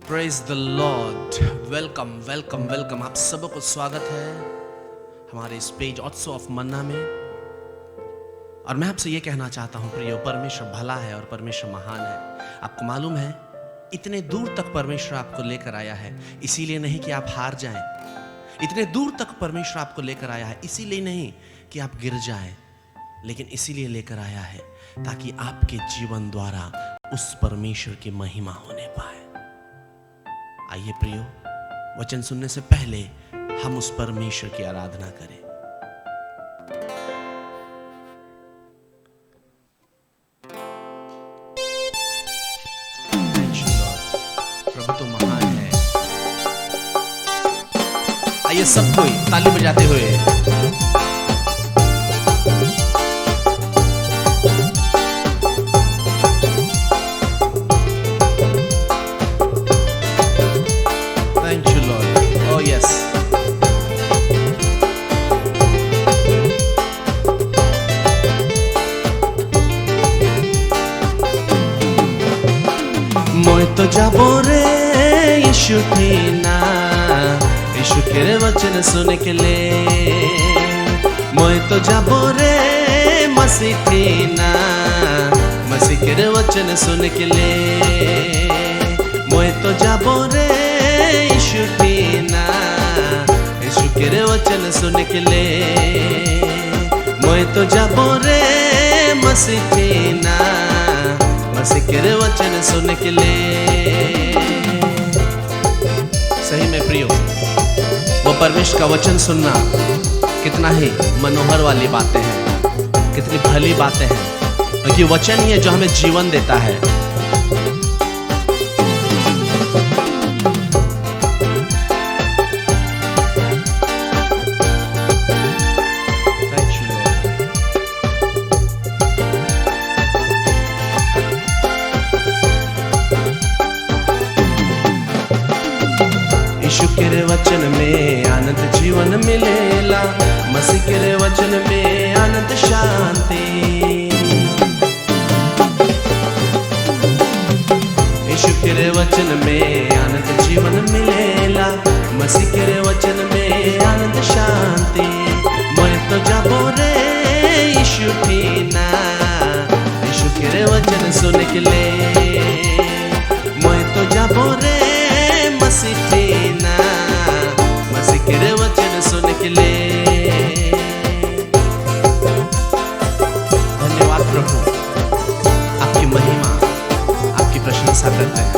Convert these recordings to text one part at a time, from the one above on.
Praise the Lord. Welcome welcome welcome. आप सबको स्वागत है हमारे इस पेज ऑट्सो ऑफ मन्ना में। और मैं आपसे ये कहना चाहता हूँ प्रियो, परमेश्वर भला है और परमेश्वर महान है। आपको मालूम है इतने दूर तक परमेश्वर आपको लेकर आया है, इसीलिए नहीं कि आप हार जाएं। इतने दूर तक परमेश्वर आपको लेकर आया है इसीलिए नहीं कि आप गिर जाएं, लेकिन इसीलिए लेकर आया है ताकि आपके जीवन द्वारा उस परमेश्वर की महिमा होने पाए। आइए प्रियो, वचन सुनने से पहले हम उस परमेश्वर की आराधना करें। प्रभु तो महान है। आइए सब कोई ताली बजाते हुए तो जाबो रे यीशु थीना, यीशु के वचन सुन के ले। मोय तो जाबो रे मसीह थीना, मसीह के वचन सुन के ले। मोय तो जाबो रे यीशु थीना, यीशु के वचन सुन के ले। मोय तो जाबो रे मसीह थीना, मसीह के वचन सुन के ले। सही में प्रियो, वो परमेश्वर का वचन सुनना कितना ही मनोहर वाली बातें हैं, कितनी भली बातें हैं, क्योंकि वचन ही है जो हमें जीवन देता है। यीशु के वचन में आनंद जीवन मिलेला, मसीह के वचन में आनंद शांति। यीशु के वचन में आनंद जीवन मिलेला, मसीह के वचन में आनंद शांति। मैं तो जाबो रे यीशु थीना, यीशु के वचन सुन के ले। मैं तो जाबो रे मसीह थीना, मसीह के वचन सुन के ले। धन्यवाद प्रभु, आपकी महिमा, आपकी प्रशंसा करते हैं।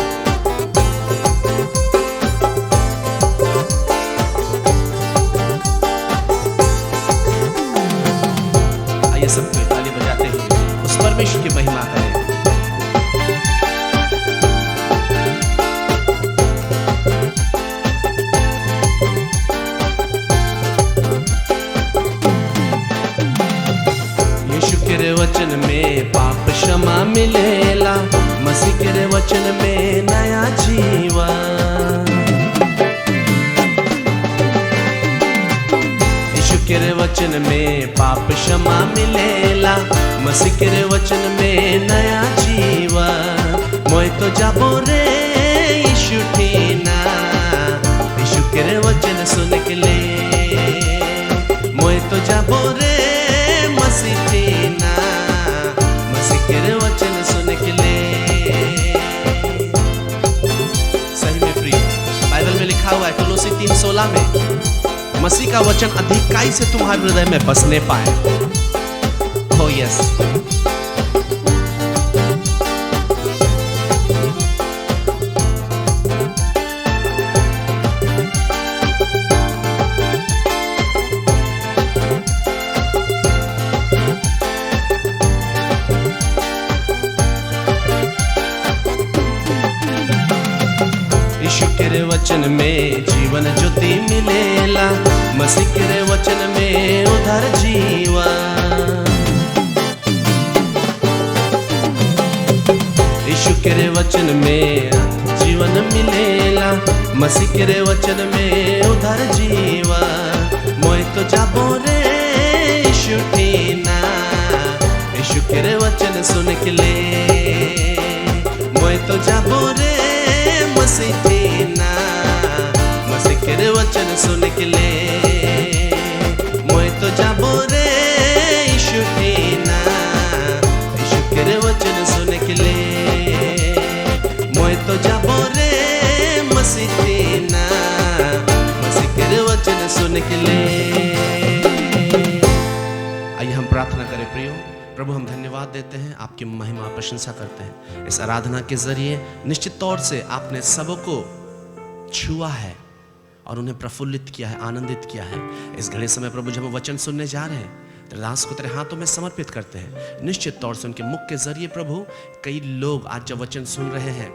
आइए सबको ताली बजाते हुए उस परमेश्वर की महिमा करें। वचन में पाप क्षमा मिलेला, मसीह के वचन में नया जीवन। यीशु के वचन में पाप क्षमा मिलेला, मसीह के वचन में नया जीवन। मोय तो जाबो रे यीशु थीना, यीशु के वचन सुन के ले। मोय तो जाबो रे मसीह थीना, मसीह के वचन सुन के ले। सही में प्रिय, बाइबल में लिखा हुआ है कोलोसी 3:16 में, मसीह का वचन अधिकाई से तुम्हारे हृदय में बसने पाए। Oh yes. यीशु के वचन में जीवन ज्योति मिलेला, मसीह के वचन में उधार जीवन। यीशु के वचन में जीवन मिलेला, मसीह के वचन में उधार जीवन। मोय तो जाबो रे यीशु थीना, यीशु के वचन सुन के ले। मोय तो जाबो रे मसीह सुन के ले मोय तो जाबो रे यीशु टीना यीशु के वचन सुन के ले मोय तो जाबो रे मसीह टीना मसीह के वचन सुन के ले। आइए हम प्रार्थना करें। प्रियो प्रभु, हम धन्यवाद देते हैं, आपकी महिमा प्रशंसा करते हैं। इस आराधना के जरिए निश्चित तौर से आपने सबको छुआ है और उन्हें प्रफुल्लित किया है, आनंदित किया है। इस घड़े समय प्रभु जब वो वचन सुनने जा रहे हैं, तेरे दास को तेरे हाथों में समर्पित करते हैं। निश्चित तौर से उनके मुख के जरिए प्रभु कई लोग आज जब वचन सुन रहे हैं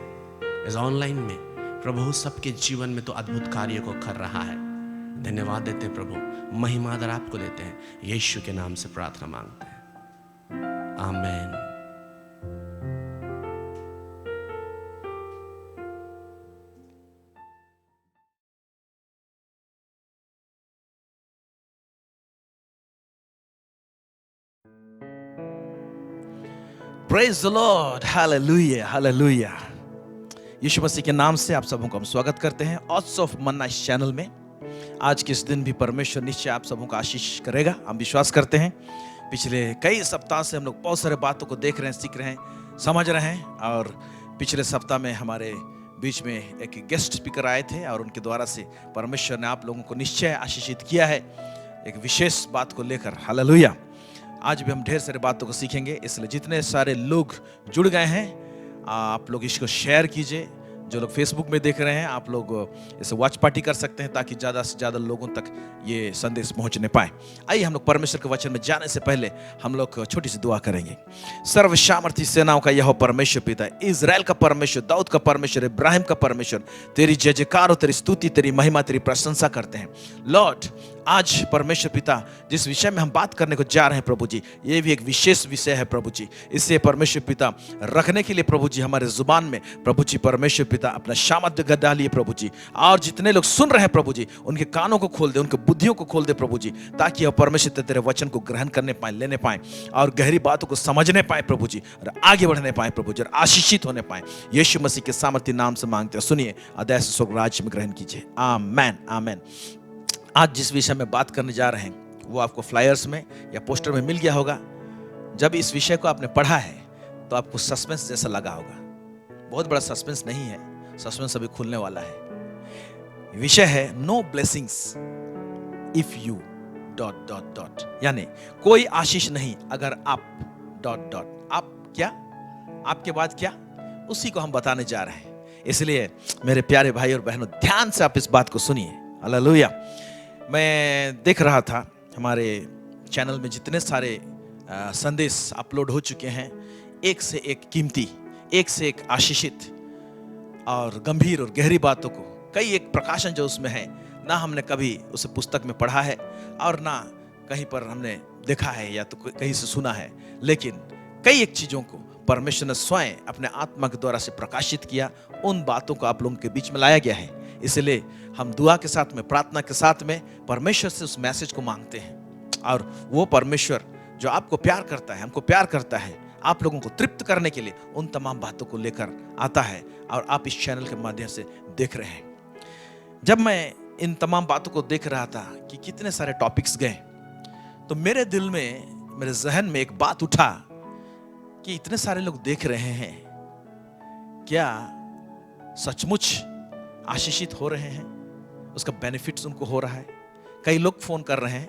इस ऑनलाइन में, प्रभु सबके जीवन में तो अद्भुत कार्य को कर रहा है। धन्यवाद देते हैं प्रभु, महिमा आदर आपको देते हैं। यीशु के नाम से प्रार्थना मांगते हैं, आमीन। Praise the lord, hallelujah hallelujah. यीशु मसीह के नाम से आप सबों को हम स्वागत करते हैं ऑट्स ऑफ मन्ना इस चैनल में। आज के इस दिन भी परमेश्वर निश्चय आप सबों को आशीष करेगा, हम विश्वास करते हैं। पिछले कई सप्ताह से हम लोग बहुत सारे बातों को देख रहे हैं, सीख रहे हैं, समझ रहे हैं। और पिछले सप्ताह में हमारे बीच में एक गेस्ट स्पीकर आए थे और उनके द्वारा से परमेश्वर ने आप लोगों को निश्चय आशीषित किया है एक विशेष बात को लेकर, हालेलुया। आज भी हम ढेर सारे बातों को सीखेंगे, इसलिए जितने सारे लोग जुड़ गए हैं आप लोग इसको शेयर कीजिए। जो लोग फेसबुक में देख रहे हैं आप लोग इसे वॉच पार्टी कर सकते हैं ताकि ज़्यादा से ज़्यादा लोगों तक ये संदेश पहुंचने पाए। आइए हम लोग परमेश्वर के वचन में जाने से पहले हम लोग छोटी सी दुआ करेंगे। सर्वसामर्थी सेनाओं का यहोवा परमेश्वर पिता, इजराइल का परमेश्वर, दाऊद का परमेश्वर, इब्राहिम का परमेश्वर, तेरी जय जयकार और तेरी स्तुति, तेरी महिमा, तेरी प्रशंसा करते हैं लॉर्ड। आज परमेश्वर पिता जिस विषय में हम बात करने को जा रहे हैं प्रभु जी, ये भी एक विशेष विषय है प्रभु जी। इससे परमेश्वर पिता रखने के लिए प्रभु जी हमारे जुबान में प्रभु जी परमेश्वर पिता अपना सामर्थ्य डालिए प्रभु जी। और जितने लोग सुन रहे हैं प्रभु जी, उनके कानों को खोल दे, उनके बुद्धियों को खोल दे प्रभु जी, ताकि परमेश्वर तेरे वचन को ग्रहण करने पाए, लेने पाए और गहरी बातों को समझने पाए प्रभु जी, और आगे बढ़ने पाए प्रभु जी, और आशीषित होने पाए। यीशु मसीह के सामर्थ्य नाम से मांगते हैं, सुनिए, अदय से स्वर्ग राज्य में ग्रहण कीजिए, आमेन आमेन। आज जिस विषय में बात करने जा रहे हैं वो आपको फ्लायर्स में या पोस्टर में मिल गया होगा। जब इस विषय को आपने पढ़ा है तो आपको सस्पेंस जैसा लगा होगा। बहुत बड़ा सस्पेंस नहीं है, सस्पेंस अभी खुलने वाला है। विषय है नो ब्लेसिंग्स इफ यू ... यानी कोई आशीष नहीं अगर आप ... आप क्या, आपके बाद क्या, उसी को हम बताने जा रहे हैं। इसलिए मेरे प्यारे भाई और बहनों, ध्यान से आप इस बात को सुनिए, हालेलुया। मैं देख रहा था हमारे चैनल में जितने सारे संदेश अपलोड हो चुके हैं, एक से एक कीमती, एक से एक आशीषित और गंभीर और गहरी बातों को, कई एक प्रकाशन जो उसमें है, ना हमने कभी उसे पुस्तक में पढ़ा है और ना कहीं पर हमने देखा है या तो कहीं से सुना है, लेकिन कई एक चीज़ों को परमेश्वर ने स्वयं अपने आत्मा के द्वारा से प्रकाशित किया। उन बातों को आप लोगों के बीच में लाया गया है। इसलिए हम दुआ के साथ में, प्रार्थना के साथ में परमेश्वर से उस मैसेज को मांगते हैं। और वो परमेश्वर जो आपको प्यार करता है, हमको प्यार करता है, आप लोगों को तृप्त करने के लिए उन तमाम बातों को लेकर आता है और आप इस चैनल के माध्यम से देख रहे हैं। जब मैं इन तमाम बातों को देख रहा था कि कितने सारे टॉपिक्स गए, तो मेरे दिल में, मेरे जहन में एक बात उठा कि इतने सारे लोग देख रहे हैं, क्या सचमुच आशीषित हो रहे हैं? उसका बेनिफिट्स उनको हो रहा है? कई लोग फोन कर रहे हैं,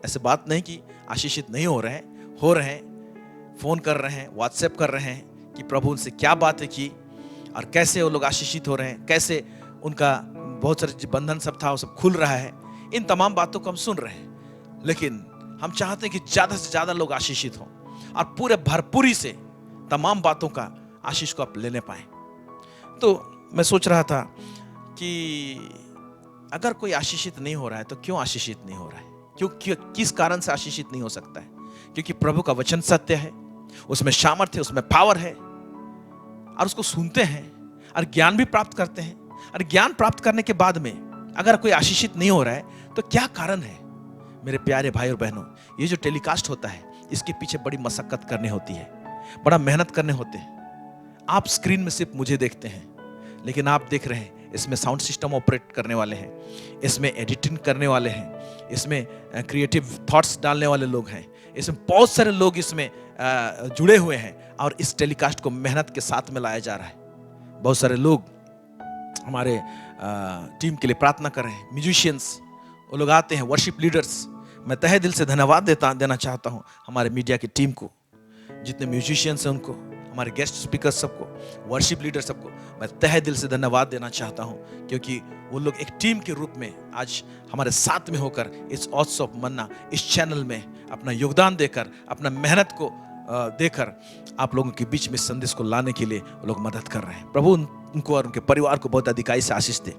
ऐसे बात नहीं कि आशीषित नहीं हो रहे हैं, हो रहे हैं, फोन कर रहे हैं, व्हाट्सएप कर रहे हैं कि प्रभु उनसे क्या बातें की और कैसे वो लोग आशीषित हो रहे हैं, कैसे उनका बहुत सारे बंधन सब था वो सब खुल रहा है। इन तमाम बातों को हम सुन रहे हैं, लेकिन हम चाहते हैं कि ज्यादा से ज्यादा लोग आशीषित हों और पूरे भरपूरी से तमाम बातों का आशीष को आप लेने पाए। तो मैं सोच रहा था कि अगर कोई आशीषित नहीं हो रहा है तो क्यों आशीषित नहीं हो रहा है? क्यों किस कारण से आशीषित नहीं हो सकता है? क्योंकि प्रभु का वचन सत्य है, उसमें सामर्थ्य है, उसमें पावर है, और उसको सुनते हैं और ज्ञान भी प्राप्त करते हैं। और ज्ञान प्राप्त करने के बाद में अगर कोई आशीषित नहीं हो रहा है तो क्या कारण है? मेरे प्यारे भाई और बहनों, ये जो टेलीकास्ट होता है इसके पीछे बड़ी मशक्कत करनी होती है, बड़ा मेहनत करने होते हैं। आप स्क्रीन में सिर्फ मुझे देखते हैं, लेकिन आप देख रहे हैं इसमें साउंड सिस्टम ऑपरेट करने वाले हैं, इसमें एडिटिंग करने वाले हैं, इसमें क्रिएटिव थॉट्स डालने वाले लोग हैं, इसमें बहुत सारे लोग इसमें जुड़े हुए हैं और इस टेलीकास्ट को मेहनत के साथ में लाया जा रहा है। बहुत सारे लोग हमारे टीम के लिए प्रार्थना कर रहे हैं, म्यूजिशियंस वो लोग आते हैं, वर्शिप लीडर्स। मैं तहे दिल से धन्यवाद देना चाहता हूँ हमारे मीडिया की टीम को, जितने म्यूजिशियंस हैं उनको, हमारे गेस्ट स्पीकर सबको, वर्शिप लीडर सबको मैं तहे दिल से धन्यवाद देना चाहता हूँ, क्योंकि वो लोग एक टीम के रूप में आज हमारे साथ में होकर इस ऑट्स ऑफ मन्ना इस चैनल में अपना योगदान देकर, अपना मेहनत को देकर आप लोगों के बीच में संदेश को लाने के लिए वो लोग मदद कर रहे हैं। प्रभु उनको और उनके परिवार को बहुत अधिकाई से आशीष दे।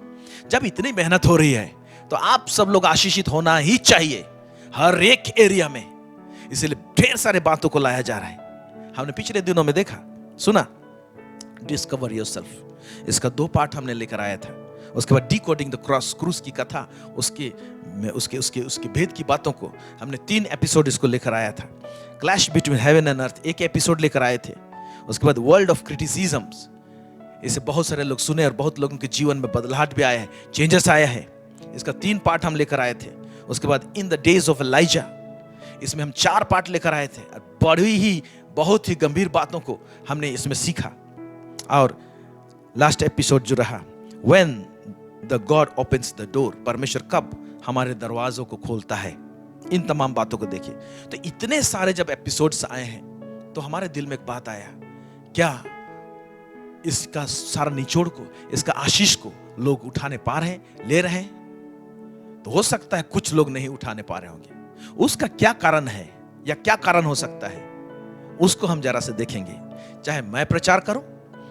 जब इतनी मेहनत हो रही है तो आप सब लोग आशीषित होना ही चाहिए हर एक एरिया में, इसलिए ढेर सारे बातों को लाया जा रहा है। हमने पिछले दिनों में देखा, सुना, डिस्कवर योरसेल्फ, इसका 2 पार्ट हमने लेकर आया था। उसके बाद डिकोडिंग द क्रॉस, क्रूस की कथा, उसके भेद की बातों को हमने 3 एपिसोड इसको लेकर आया था। Clash between heaven and earth 1 episode लेकर आए थे। उसके बाद वर्ल्ड ऑफ क्रिटिसिज्म्स, इसे बहुत सारे लोग सुने और बहुत लोगों के जीवन में बदलाव भी आया है, चेंजेस आया है। इसका 3 पार्ट हम लेकर आए थे। उसके बाद in the days of Elijah, इसमें हम 4 पार्ट लेकर आए थे और बड़ी ही बहुत ही गंभीर बातों को हमने इसमें सीखा। और लास्ट एपिसोड जो रहा, when the God opens the door, परमेश्वर कब हमारे दरवाजों को खोलता है, इन तमाम बातों को देखिए। तो इतने सारे जब एपिसोड्स आए हैं तो हमारे दिल में एक बात आया, क्या इसका सारा निचोड़ को, इसका आशीष को लोग उठाने पा रहे हैं, ले रहे हैं? तो हो सकता है कुछ लोग नहीं उठाने पा रहे होंगे। उसका क्या कारण है या क्या कारण हो सकता है, उसको हम जरा से देखेंगे। चाहे मैं प्रचार करूं,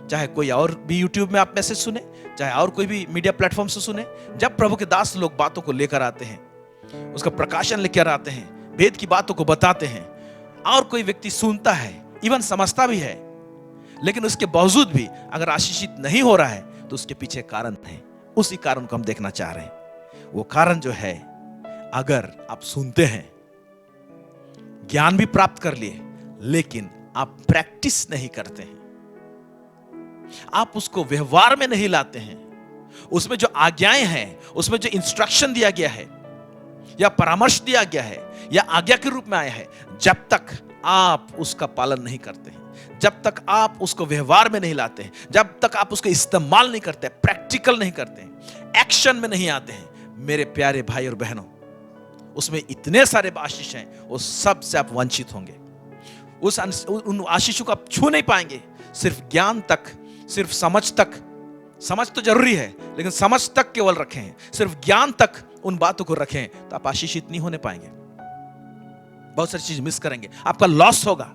चाहे कोई और भी यूट्यूब में आप मैसेज सुने, चाहे और कोई भी मीडिया प्लेटफॉर्म से सुने, जब प्रभु के दास लोग बातों को लेकर आते हैं, उसका प्रकाशन लेकर आते हैं, भेद की बातों को बताते हैं, और कोई व्यक्ति सुनता है, इवन समझता भी है, लेकिन उसके बावजूद भी अगर आशीषित नहीं हो रहा है तो उसके पीछे कारण है। उसी कारण को हम देखना चाह रहे हैं। वो कारण जो है, अगर आप सुनते हैं, ज्ञान भी प्राप्त कर लिए, लेकिन आप प्रैक्टिस नहीं करते हैं, आप उसको व्यवहार में नहीं लाते हैं, उसमें जो आज्ञाएं हैं, उसमें जो इंस्ट्रक्शन दिया गया है या परामर्श दिया गया है या आज्ञा के रूप में आया है, जब तक आप उसका पालन नहीं करते हैं, जब तक आप उसको व्यवहार में नहीं लाते हैं, जब तक आप उसको इस्तेमाल नहीं करते, प्रैक्टिकल नहीं करते हैं, एक्शन में नहीं आते हैं, मेरे प्यारे भाई और बहनों, उसमें इतने सारे आशीष हैं, वो सब से आप वंचित होंगे। उन आशीषों को आप छू नहीं पाएंगे। सिर्फ ज्ञान तक, सिर्फ समझ तक, समझ तो जरूरी है लेकिन समझ तक केवल रखें, सिर्फ ज्ञान तक उन बातों को रखें, तो आप आशीषित नहीं होने पाएंगे। बहुत सारी चीज मिस करेंगे, आपका लॉस होगा।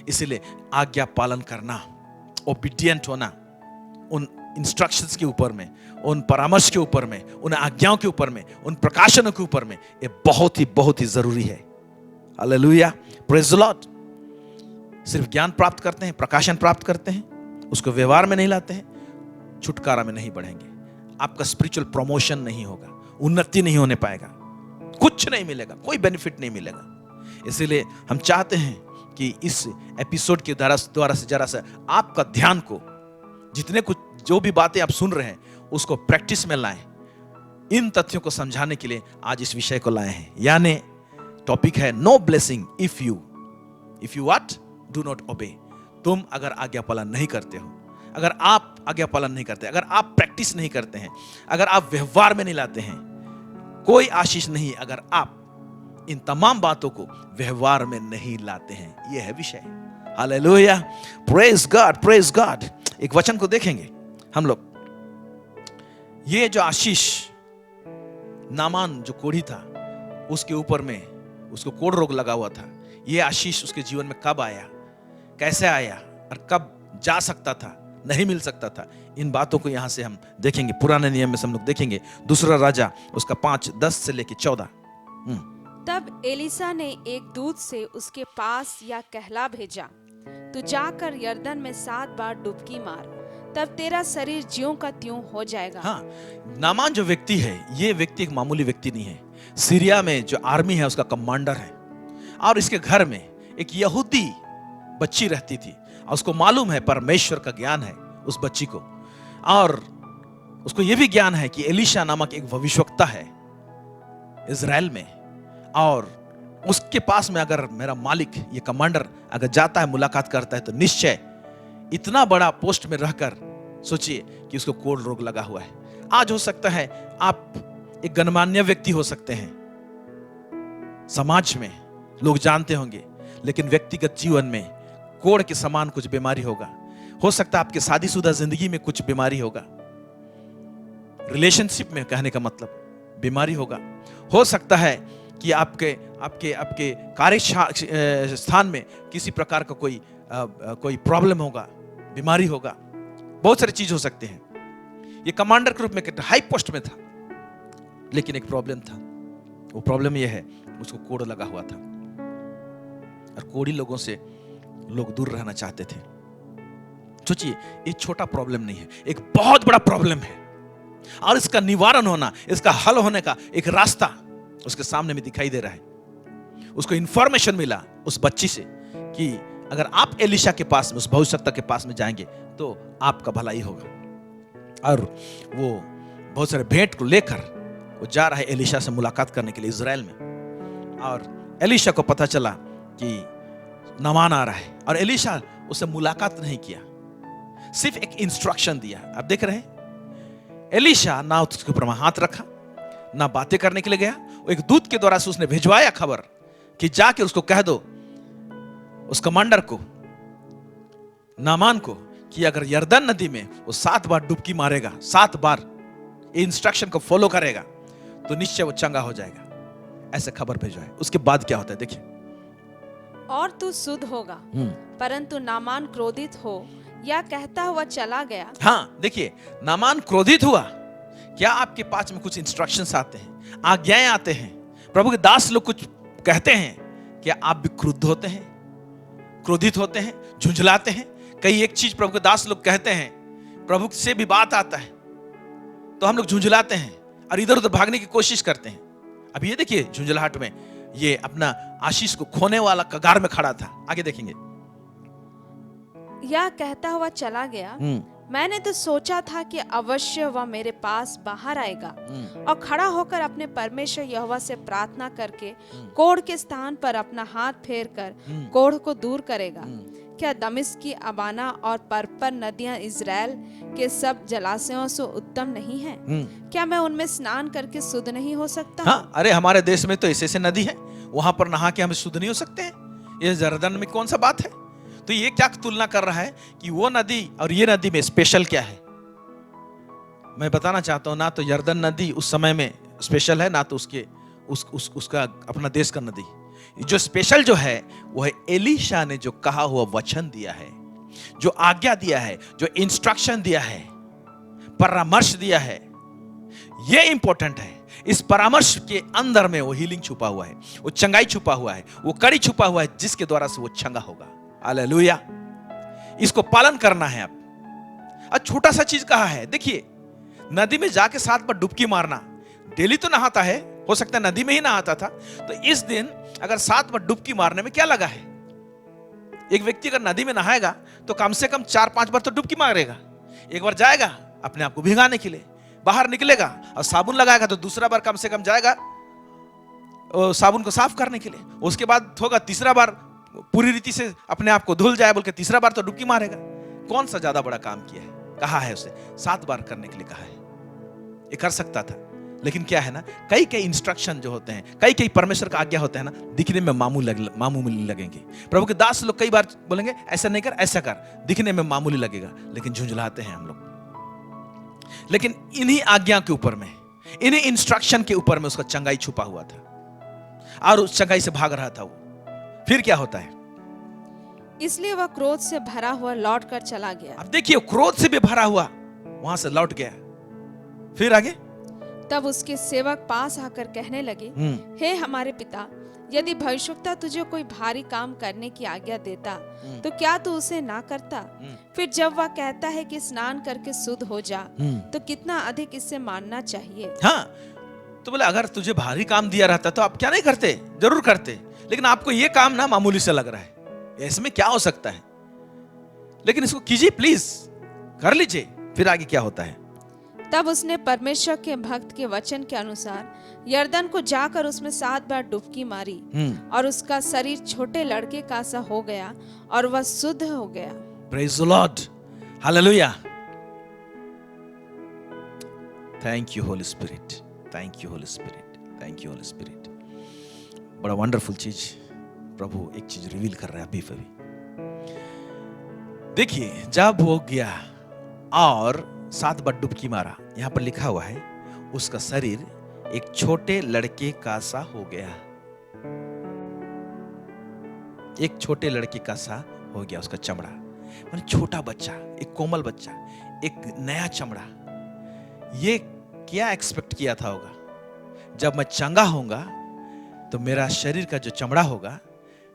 इसीलिए आज्ञा पालन करना, ओबीडिएंट होना, उन इंस्ट्रक्शंस के ऊपर में, उन परामर्श के ऊपर में, उन आज्ञाओं के ऊपर में, उन प्रकाशनों के ऊपर में, ये बहुत ही जरूरी है। Hallelujah, praise the Lord. सिर्फ ज्ञान प्राप्त करते हैं, प्रकाशन प्राप्त करते हैं, उसको व्यवहार में नहीं लाते हैं, छुटकारा में नहीं बढ़ेंगे, आपका स्पिरिचुअल प्रमोशन नहीं होगा, उन्नति नहीं होने पाएगा, कुछ नहीं मिलेगा, कोई बेनिफिट नहीं मिलेगा। इसीलिए हम चाहते हैं कि इस एपिसोड के द्वारा से जरा सा आपका ध्यान को, जितने कुछ जो भी बातें आप सुन रहे हैं, उसको प्रैक्टिस में लाएं। इन तथ्यों को समझाने के लिए आज इस विषय को लाए हैं। यानी टॉपिक है no blessing if you what do not obey. तुम अगर आज्ञा पालन नहीं करते हो, अगर आप आज्ञा पालन नहीं करते, अगर आप प्रैक्टिस नहीं करते हैं, अगर आप व्यवहार में नहीं लाते हैं, कोई आशीष नहीं अगर आप इन तमाम बातों को व्यवहार में नहीं लाते हैं। यह है विषय। Hallelujah, praise God, praise God. एक वचन को देखेंगे हम लोग। ये जो आशीष, नामान जो कोढ़ी था, उसके ऊपर में उसको कोढ़ रोग लगा हुआ था, ये आशीष उसके जीवन में कब आया, कैसे आया और कब जा सकता था, नहीं मिल सकता था, इन बातों को यहां से हम देखेंगे। पुराने नियम में हम लोग देखेंगे, दूसरा राजा उसका 5:10 से लेके 14। तब एलिसा ने एक दूत से उसके पास यह कहला भेजा, तू जाकर यरदन में 7 बार डुबकी मार, तब तेरा शरीर ज्यों का त्यों हो जाएगा। हाँ, नामान जो व्यक्ति है, ये व्यक्ति एक मामूली व्यक्ति नहीं है। सीरिया में जो आर्मी है उसका कमांडर है, और इसके घर में एक यहूदी बच्ची रहती थी, और उसको मालूम है परमेश्वर का ज्ञान है उस बच्ची को, और उसको यह भी ज्ञान है कि एलीशा नामक एक भविष्यवक्ता है इज़राइल में, और उसके पास में अगर मेरा मालिक, ये कमांडर अगर जाता है, मुलाकात करता है, तो निश्चय इतना बड़ा पोस्ट में रहकर सोचिए कि उसको कोढ़ रोग लगा हुआ है। आज हो सकता है आप एक गणमान्य व्यक्ति हो सकते हैं, समाज में लोग जानते होंगे, लेकिन व्यक्तिगत जीवन में कोढ़ के समान कुछ बीमारी होगा। हो सकता है आपके शादीशुदा जिंदगी में कुछ बीमारी होगा, रिलेशनशिप में कहने का मतलब बीमारी होगा। हो सकता है कि आपके आपके आपके कार्य स्थान में किसी प्रकार का कोई प्रॉब्लम होगा, बीमारी होगा, बहुत सारी चीज हो सकते हैं। ये कमांडर के रूप में हाई पोस्ट में था, लेकिन एक प्रॉब्लम था। वो प्रॉब्लम ये है, उसको कोढ़ लगा हुआ था, और कोढ़ी लोगों से लोग दूर रहना चाहते थे। सोचिए, ये छोटा प्रॉब्लम नहीं है, एक बहुत बड़ा प्रॉब्लम है, और इसका निवारण होना, इसका हल होने का एक रास्ता उसके सामने में दिखाई दे रहा है। उसको इंफॉर्मेशन मिला उस बच्ची से कि अगर आप एलीशा के पास में, उस भविष्यवक्ता के पास में जाएंगे तो आपका भलाई होगा। और वो बहुत सारे भेंट को लेकर वो जा रहा है एलीशा से मुलाकात करने के लिए इज़राइल में। और एलीशा को पता चला कि नामान आ रहा है, और एलीशा उससे मुलाकात नहीं किया, सिर्फ एक इंस्ट्रक्शन दिया। आप देख रहे हैं, एलीशा ना उसके ऊपर हाथ रखा, ना बातें करने के लिए गया। एक दूत के द्वारा से उसने भिजवाया खबर कि जाके उसको कह दो, उस कमांडर को, नामान को, कि अगर यरदन नदी में वो 7 बार डुबकी मारेगा, 7 बार इंस्ट्रक्शन को फॉलो करेगा, तो निश्चय वो चंगा हो जाएगा। ऐसे खबर भिजवाए। उसके बाद क्या होता है देखिए, और तू शुद्ध होगा। परंतु नामान क्रोधित हो या कहता हुआ चला गया। हाँ, देखिए, नामान क्रोधित हुआ। क्या आपके पास में कुछ इंस्ट्रक्शंस आते हैं, आज्ञाएं आते हैं, प्रभु के दास लोग कुछ कहते हैं, क्या आप भी क्रुद्ध होते हैं, क्रोधित होते हैं, झुंझलाते हैं? कई एक चीज प्रभु के दास लोग कहते हैं, प्रभु से भी बात आता है तो हम लोग झुंझलाते हैं और इधर उधर भागने की कोशिश करते हैं। अब ये देखिए, झुंझलाहट में ये अपना आशीष को खोने वाला कगार में खड़ा था। आगे देखेंगे, या कहता हुआ चला गया। मैंने तो सोचा था कि अवश्य वह मेरे पास बाहर आएगा और खड़ा होकर अपने परमेश्वर यहोवा से प्रार्थना करके कोढ़ के स्थान पर अपना हाथ फेर कर कोढ़ को दूर करेगा। क्या दमिश्क की अबाना और पर्पर नदियां इज़राइल के सब जलाशयों से उत्तम नहीं है? क्या मैं उनमें स्नान करके शुद्ध नहीं हो सकता? हाँ, अरे हमारे देश में तो ऐसे नदी है, वहां पर नहा के हम शुद्ध नहीं हो सकते हैं? ये यरदन में कौन सा बात है? तो ये क्या तुलना कर रहा है कि वो नदी और ये नदी में स्पेशल क्या है? मैं बताना चाहता हूं, ना तो यरदन नदी उस समय में स्पेशल है, ना तो उसका अपना देश का नदी। जो स्पेशल जो है वो है एलीशा ने जो कहा हुआ वचन दिया है, जो आज्ञा दिया है, जो इंस्ट्रक्शन दिया है, परामर्श दिया है, ये इंपॉर्टेंट है। इस परामर्श के अंदर में वो हीलिंग छुपा हुआ है, वो चंगाई छुपा हुआ है, वो कड़ी छुपा हुआ है, जिसके द्वारा से वो चंगा होगा। हालेलुया। इसको पालन करना है। अब छोटा सा चीज कहा है, देखिए, नदी में जाके 7 बार डुबकी मारना, डेली तो नहाता है, हो सकता है नदी में ही नहाता था, तो इस दिन अगर 7 बार डुबकी मारने में क्या लगा है? एक व्यक्ति अगर नदी में नहाएगा तो कम से कम 4-5 बार तो डुबकी मारेगा। एक बार जाएगा अपने आप को भिगाने के लिए, बाहर निकलेगा और साबुन लगाएगा, तो दूसरा बार कम से कम जाएगा साबुन को साफ करने के लिए। उसके बाद होगा तीसरा बार पूरी रीति से अपने आप को धुल जाए बोल के तीसरा बार तो डुबकी मारेगा। कौन सा ज्यादा बड़ा काम किया है? कहा है उसे 7 बार करने के लिए कहा है। ये कर सकता था, लेकिन क्या है ना, कई इंस्ट्रक्शन जो होते हैं, कई परमेश्वर का आज्ञा होता है ना, दिखने में मामूली लगेंगे। प्रभु के दास लोग कई बार बोलेंगे ऐसा नहीं कर, ऐसा कर, दिखने में मामूली लगेगा, लेकिन झुंझलाते हैं हम लोग। लेकिन इन्हीं आज्ञा के ऊपर में, इन्हीं इंस्ट्रक्शन के ऊपर में उसका चंगाई छुपा हुआ था और उस चंगाई से भाग रहा था वो। फिर क्या होता है? इसलिए वह क्रोध से भरा हुआ लौट कर चला गया। अब देखिए, क्रोध से भी भरा हुआ वहां से लौट गया। फिर आगे, तब उसके सेवक पास आकर कहने लगे, हे हमारे पिता, यदि भविष्यवक्ता तुझे कोई भारी काम करने की आज्ञा देता तो क्या तू उसे ना करता? फिर जब वह कहता है कि स्नान करके शुद्ध हो जा, तो कितना अधिक इससे मानना चाहिए। हाँ, तो बोले अगर तुझे भारी काम दिया रहता तो आप क्या नहीं करते? जरूर करते, लेकिन आपको ये काम ना मामूली से लग रहा है, इसमें क्या हो सकता है, लेकिन इसको कीजिए प्लीज, कर लीजिए। फिर आगे क्या होता है? तब उसने परमेश्वर के भक्त के वचन के अनुसार यरदन को जाकर उसमें 7 बार डुबकी मारी और उसका शरीर छोटे लड़के का सा हो गया और वह शुद्ध हो गया। Praise the Lord. Hallelujah. Thank you Holy Spirit. Thank you Holy Spirit. Thank you Holy Spirit. बड़ा वंडरफुल चीज प्रभु एक चीज रिवील कर रहा है अभी अभी। देखिए, जब वो गया और 7 बार डुबकी मारा, यहां पर लिखा हुआ है उसका शरीर एक छोटे लड़के का सा हो गया। एक छोटे लड़के का सा हो गया उसका चमड़ा। मतलब छोटा बच्चा, एक कोमल बच्चा, एक नया चमड़ा। ये क्या एक्सपेक्ट किया था होगा? जब मैं चंगा होऊंगा तो मेरा शरीर का जो चमड़ा होगा,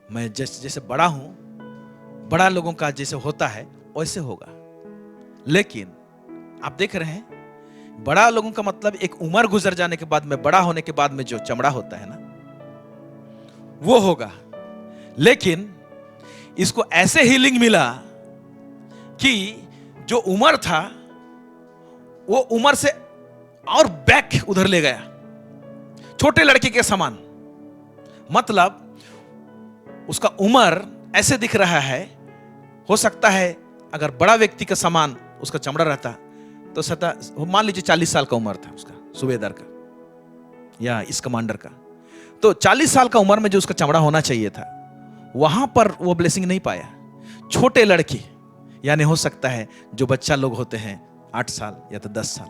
मैं जैसे बड़ा हूं, बड़ा लोगों का जैसे होता है वैसे होगा। लेकिन आप देख रहे हैं, बड़ा लोगों का मतलब एक उम्र गुजर जाने के बाद में, बड़ा होने के बाद में जो चमड़ा होता है ना, वो होगा। लेकिन इसको ऐसे हीलिंग मिला कि जो उम्र था वो उम्र से और बैक उधर ले गया, छोटे लड़के के समान। मतलब उसका उम्र ऐसे दिख रहा है, हो सकता है अगर बड़ा व्यक्ति का समान उसका चमड़ा रहता तो मान लीजिए 40 साल का उम्र था उसका, सूबेदार का या इस कमांडर का, तो 40 साल का उम्र में जो उसका चमड़ा होना चाहिए था, वहां पर वो ब्लेसिंग नहीं पाया। छोटे लड़के, यानी हो सकता है जो बच्चा लोग होते हैं 8 साल या तो 10 साल,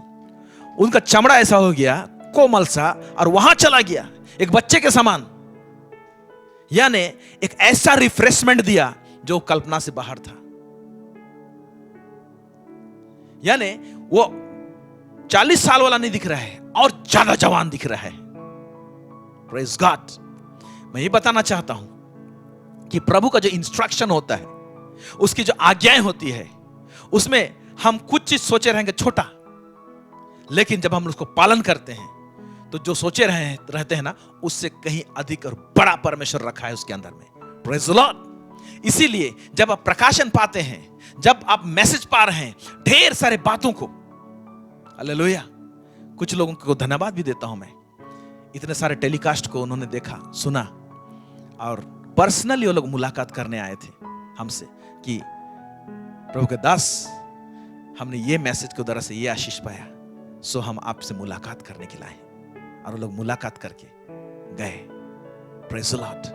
उनका चमड़ा ऐसा हो गया कोमल सा, और वहां चला गया एक बच्चे के समान। यानी एक ऐसा रिफ्रेशमेंट दिया जो कल्पना से बाहर था। यानी वो 40 साल वाला नहीं दिख रहा है और ज्यादा जवान दिख रहा है। Praise God. मैं ये बताना चाहता हूं कि प्रभु का जो इंस्ट्रक्शन होता है, उसकी जो आज्ञाएं होती है, उसमें हम कुछ चीज सोचे रहेंगे छोटा, लेकिन जब हम उसको पालन करते हैं तो जो सोचे रहते हैं ना, उससे कहीं अधिक और बड़ा परमेश्वर रखा है उसके अंदर में। Praise the Lord. इसीलिए जब आप प्रकाशन पाते हैं, जब आप मैसेज पा रहे हैं ढेर सारे बातों को, हालेलुया, कुछ लोगों को धन्यवाद भी देता हूं मैं, इतने सारे टेलीकास्ट को उन्होंने देखा, सुना, और पर्सनली वो लोग मुलाकात करने आए थे हमसे कि प्रभु के दास, हमने ये मैसेज के द्वारा से ये आशीष पाया, सो हम आपसे मुलाकात करने के लिए आए। और वो लोग मुलाकात करके गए। Praise the Lord.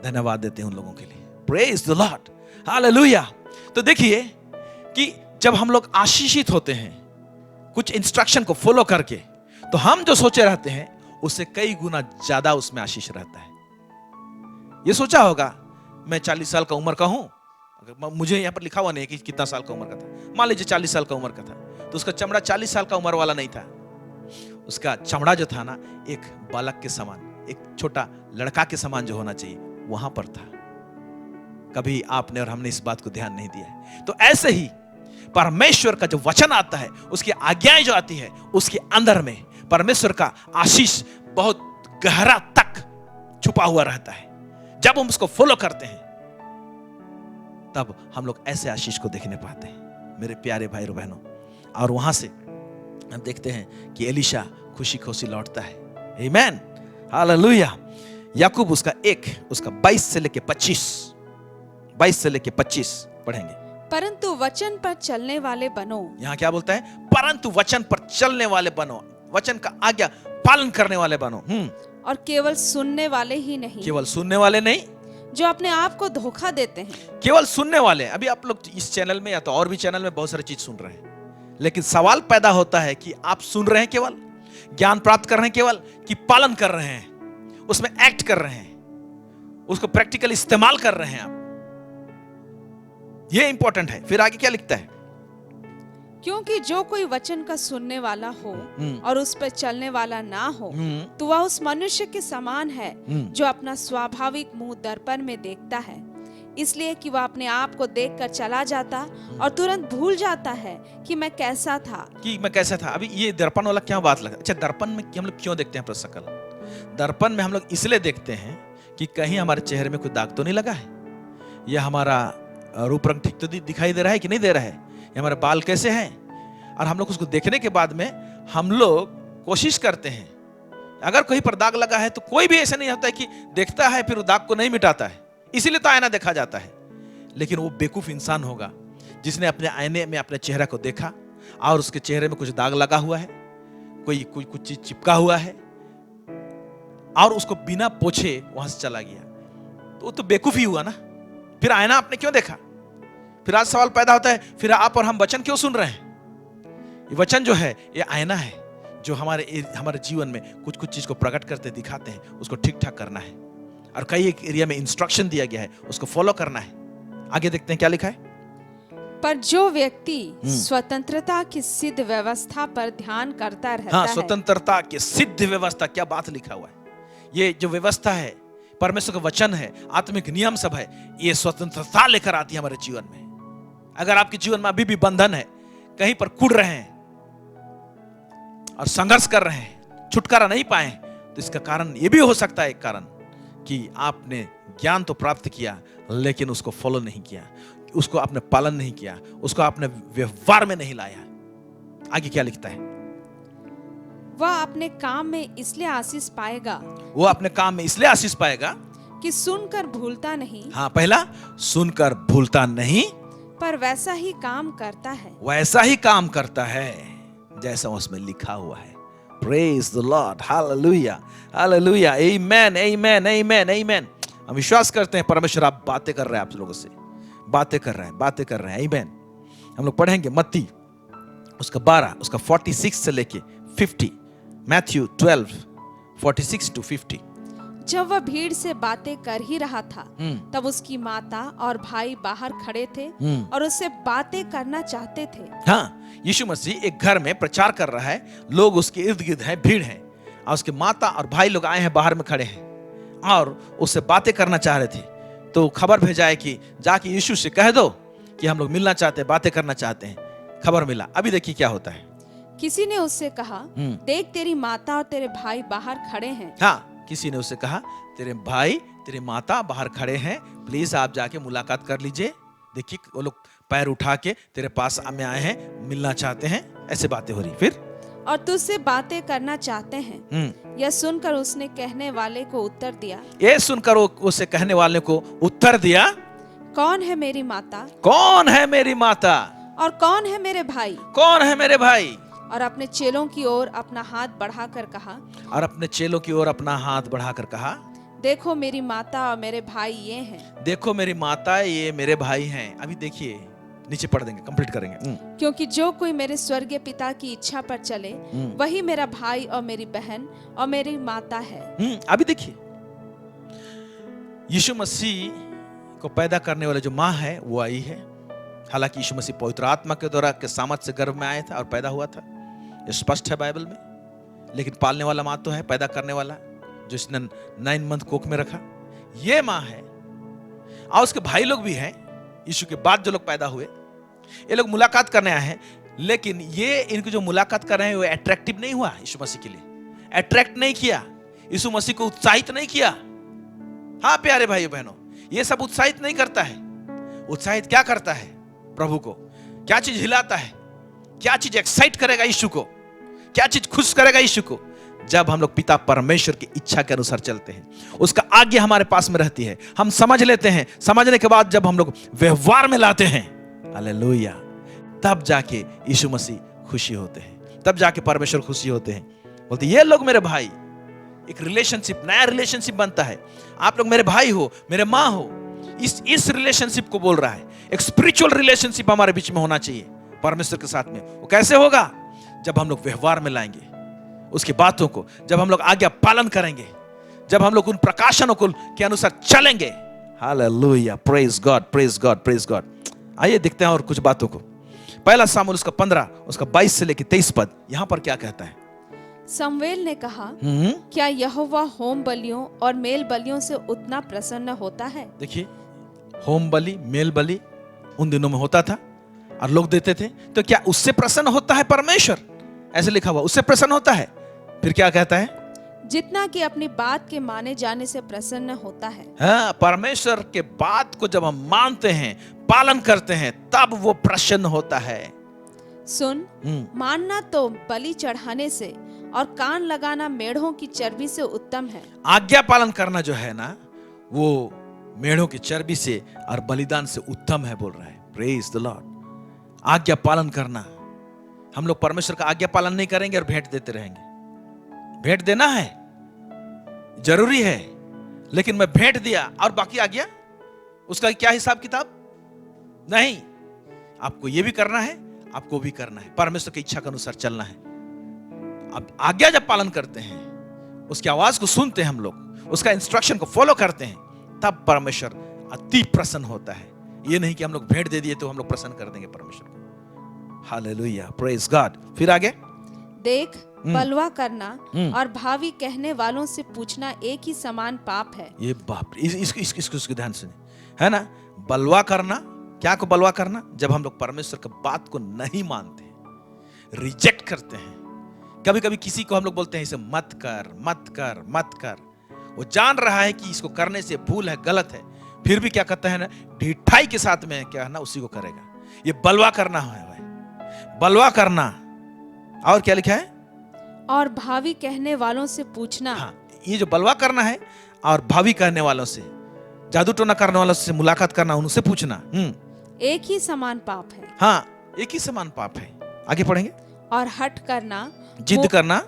धन्यवाद देते हैं उन लोगों के लिए। Praise the lord, hallelujah. तो देखिए कि जब हम लोग आशीषित होते हैं कुछ इंस्ट्रक्शन को फॉलो करके, तो हम जो सोचे रहते हैं उससे कई गुना ज्यादा उसमें आशीष रहता है। ये सोचा होगा मैं 40 साल का उम्र का हूं, मुझे यहां पर लिखा हुआ नहीं है कि कितना साल का उम्र का था, मान लीजिए 40 साल का उम्र का था, तो उसका चमड़ा 40 साल का उम्र वाला नहीं था। उसका चमड़ा जो था ना, एक बालक के समान, एक छोटा लड़का के समान जो होना चाहिए वहां पर था। कभी आपने और हमने इस बात को ध्यान नहीं दिया है। तो ऐसे ही परमेश्वर का जो वचन आता है, उसकी आज्ञाएं जो आती है, उसके अंदर में परमेश्वर का आशीष बहुत गहरा तक छुपा हुआ रहता है। जब हम उसको फॉलो करते हैं तब हम लोग ऐसे आशीष को देखने पाते हैं, मेरे प्यारे भाई और बहनों। और वहां से हम देखते हैं कि एलीशा खुशी खुशी लौटता है। आमीन, हालेलुया। याकूब उसका 22 से लेके 25 पढ़ेंगे। परंतु वचन पर चलने वाले बनो। यहां क्या बोलता है? परंतु वचन पर चलने वाले बनो, वचन का आज्ञा पालन करने वाले बनो। और केवल सुनने वाले ही नहीं, केवल सुनने वाले नहीं जो अपने आप को धोखा देते हैं। केवल सुनने वाले। अभी आप लोग इस चैनल में या तो और भी चैनल में बहुत सारी चीज सुन रहे हैं, लेकिन सवाल पैदा होता है कि आप सुन रहे हैं केवल, ज्ञान प्राप्त कर रहे हैं केवल, कि पालन कर रहे हैं, उसमें एक्ट कर रहे हैं, उसको प्रैक्टिकल इस्तेमाल कर रहे हैं आप। ये इंपॉर्टेंट है। फिर आगे क्या लिखता है? क्योंकि जो कोई वचन का सुनने वाला हो और उस पर चलने वाला ना हो, तो वह उस मनुष्य के समान है जो अपना स्वाभाविक मुंह दर्पण में देखता है, इसलिए कि वह अपने आप को देखकर चला जाता और तुरंत भूल जाता है कि मैं कैसा था। अभी ये दर्पण वाला क्या बात लगा? अच्छा, दर्पण में हम लोग क्यों देखते हैं प्रसकल? दर्पण में हम लोग इसलिए देखते हैं कि कहीं हमारे चेहरे में कोई दाग तो नहीं लगा है, या हमारा रूप रंग ठीक तो दिखाई दे रहा है कि नहीं दे रहा है, या हमारे बाल कैसे हैं, और हम लोग उसको देखने के बाद में हम लोग कोशिश करते हैं, अगर कहीं पर दाग लगा है तो कोई भी ऐसा नहीं होता है कि देखता है फिर दाग को नहीं मिटाता है, इसीलिए तो आईना देखा जाता है। लेकिन वो बेवकूफ इंसान होगा जिसने अपने आईने में अपने चेहरे को देखा और उसके चेहरे में कुछ दाग लगा हुआ है, कुछ चीज चिपका हुआ है और उसको बिना पोछे वहां से चला गया, तो वो तो बेवकूफ ही हुआ ना। फिर आईना आपने क्यों देखा? फिर आज सवाल पैदा होता है, फिर आप और हम वचन क्यों सुन रहे हैं? ये वचन जो है ये आईना है जो हमारे जीवन में कुछ चीज को प्रकट करते दिखाते हैं, उसको ठीक ठाक करना है और कई एक एरिया में इंस्ट्रक्शन दिया गया है, उसको फॉलो करना है। आगे देखते हैं क्या लिखा है। पर जो व्यक्ति स्वतंत्रता की सिद्ध व्यवस्था पर ध्यान करता रहता है। स्वतंत्रता की सिद्ध व्यवस्था, क्या बात लिखा हुआ है। ये जो व्यवस्था है, परमेश्वर का वचन है, आत्मिक नियम सब है, ये स्वतंत्रता लेकर आती है हमारे जीवन में। अगर आपके जीवन में अभी भी बंधन है, कहीं पर कुड़ रहे हैं और संघर्ष कर रहे हैं, छुटकारा नहीं पाए, तो इसका कारण ये भी हो सकता है, एक कारण कि आपने ज्ञान तो प्राप्त किया लेकिन उसको फॉलो नहीं किया, उसको आपने पालन नहीं किया, उसको आपने व्यवहार में नहीं लाया। आगे क्या लिखता है? वह अपने काम में इसलिए आशीष पाएगा, वो अपने काम में इसलिए आशीष पाएगा कि सुनकर भूलता नहीं। हाँ, पहला सुनकर भूलता नहीं, पर वैसा ही काम करता है, वैसा ही काम करता है जैसा उसमें लिखा हुआ है। Praise the lord, hallelujah, hallelujah, amen, amen, amen, amen. हम विश्वास करते हैं परमेश्वर आप बातें कर रहे हैं, आप लोगों से बातें कर रहे हैं, आमेन। हम लोग पढ़ेंगे मत्ती उसका 12 उसका 46 से लेके 50, मैथ्यू 12 46 to 50। जब वह भीड़ से बातें कर ही रहा था तब उसकी माता और भाई बाहर खड़े थे और उससे बातें करना चाहते थे। हाँ, यीशु मसीह एक घर में प्रचार कर रहा है, लोग उसके इर्द गिर्द हैं, भीड़ है, और उसके माता और भाई लोग आए हैं, बाहर में खड़े हैं और उससे बातें करना चाह रहे थे। तो खबर भेजा है कि जाके यीशु से कह दो कि हम लोग मिलना चाहते हैं, बातें करना चाहते हैं। खबर मिला। अभी देखिए क्या होता है। किसी ने उससे कहा, देख तेरी माता और तेरे भाई बाहर खड़े हैं। हाँ, किसी ने उससे कहा तेरे भाई तेरे माता बाहर खड़े हैं, प्लीज आप जाके मुलाकात कर लीजिए। देखिए वो लोग पैर उठा के तेरे पास में आए हैं, मिलना चाहते हैं, ऐसे बातें हो रही। फिर और तुझसे बातें करना चाहते हैं। यह सुनकर उसने कहने वाले को उत्तर दिया, ये सुनकर उसे कहने वाले को उत्तर दिया, कौन है मेरी माता, कौन है मेरी माता और कौन है मेरे भाई, कौन है मेरे भाई। और अपने चेलों की ओर अपना हाथ बढ़ाकर कहा, और अपने चेलों की ओर अपना हाथ बढ़ाकर कहा, देखो मेरी माता और मेरे भाई ये हैं। देखो मेरी माता ये मेरे भाई हैं। अभी देखिए नीचे पढ़ देंगे, कंप्लीट करेंगे। क्योंकि जो कोई मेरे स्वर्गीय पिता की इच्छा पर चले वही मेरा भाई और मेरी बहन और मेरी माता है। अभी देखिए यीशु मसीह को पैदा करने वाले जो माँ है वो आई है। हालांकि यीशु मसीह पवित्र आत्मा के द्वारा के सामर्थ से गर्भ में आया था और पैदा हुआ था, ये स्पष्ट है बाइबल में। लेकिन पालने वाला माँ तो है, पैदा करने वाला जो इसने 9 मंथ कोख में रखा, ये माँ है। और उसके भाई लोग भी हैं, यीशु के बाद जो लोग पैदा हुए, ये लोग मुलाकात करने आए हैं। लेकिन ये इनकी जो मुलाकात कर रहे हैं वो अट्रैक्टिव नहीं हुआ यीशु मसीह के लिए, अट्रैक्ट नहीं किया, यीशु मसीह को उत्साहित नहीं किया। हाँ प्यारे भाइयों बहनों, ये सब उत्साहित नहीं करता है। उत्साहित क्या करता है? प्रभु को क्या चीज हिलाता है, क्या चीज एक्साइट करेगा यीशु को, क्या चीज खुश करेगा यीशु को? जब हम लोग पिता परमेश्वर की इच्छा के अनुसार चलते हैं, उसका आज्ञा हमारे पास में रहती है, हम समझ लेते हैं, समझने के बाद जब हम लोग व्यवहार में लाते हैं, हालेलुया, तब जाके यीशु मसीह खुशी होते हैं, तब जाके परमेश्वर खुशी होते हैं। बोलते ये लोग मेरे भाई, एक रिलेशनशिप, नया रिलेशनशिप बनता है। आप लोग मेरे भाई हो, मेरे माँ हो, इस रिलेशनशिप को बोल रहा है। एक स्पिरिचुअल रिलेशनशिप हमारे बीच में होना चाहिए परमेश्वर के साथ में। वो कैसे होगा? जब हम लोग व्यवहार में लाएंगे उसकी बातों को, जब हम लोग आज्ञा पालन करेंगे, जब हम लोग उन प्रकाशनों को के अनुसार चलेंगे। Hallelujah, praise God, praise God, praise God. आइए देखते हैं और कुछ बातों को। पहला सामुएल उसका 15 उसका 22 से लेकर 23 पद, यहां पर क्या कहता है? शमूएल ने कहा, क्या यहोवा होम बलियों और मेल बलियों से उतना प्रसन्न होता है? देखिए, होम बलि, मेल बलि उन दिनों में होता था और लोग देते थे, तो क्या उससे प्रसन्न होता है परमेश्वर? ऐसे लिखा हुआ, उससे प्रसन्न होता है। फिर क्या कहता है? जितना कि अपनी बात के माने जाने से प्रसन्न होता है। हाँ, परमेश्वर के बात को जब हम मानते हैं, पालन करते हैं, तब वो प्रसन्न होता है। सुन, मानना तो बलि चढ़ाने से और कान लगाना मेढ़ों की चर्बी से उत्तम है। आज्ञा पालन करना जो है ना, वो मेढ़ों की चर्बी से और बलिदान से उत्तम है बोल रहा है। Praise the Lord. आज्ञा पालन करना, हम लोग परमेश्वर का आज्ञा पालन नहीं करेंगे और भेंट देते रहेंगे। भेंट देना है, जरूरी है, लेकिन मैं भेंट दिया और बाकी आज्ञा, उसका क्या हिसाब किताब नहीं। आपको ये भी करना है, आपको भी करना है, परमेश्वर की इच्छा के अनुसार चलना है। अब आज्ञा जब पालन करते हैं, उसकी आवाज को सुनते हैं हम लोग, उसका इंस्ट्रक्शन को फॉलो करते हैं, तब परमेश्वर अति प्रसन्न होता है। ये नहीं कि हम लोग भेंट दे दिए तो हम लोग प्रसन्न कर देंगे परमेश्वर को। Hallelujah, praise God. फिर आगे देख, बलवा करना और भावी कहने वालों से पूछना एक ही समान पाप है। ये बाप रे, इसको ध्यान सुने, है ना। बलवा करना, क्या को बलवा करना? जब हम लोग परमेश्वर की बात को नहीं मानते, रिजेक्ट करते हैं। कभी कभी किसी को हम लोग बोलते हैं इसे मत कर, मत कर, मत कर। वो जान रहा है कि इसको करने से भूल है, गलत है, फिर भी क्या कहता है ना, ढिठाई के साथ में क्या है ना, उसी को करेगा। ये बलवा करना है भाई, बलवा करना। और क्या लिखा है? और भावी कहने वालों से पूछना। हाँ, ये जो बलवा करना है और भावी कहने वालों से, जादू टोना करने वालों से मुलाकात करना, उनसे पूछना, एक ही समान पाप है। हाँ, एक ही समान पाप है। आगे पढ़ेंगे। और हट करना, जिद करना,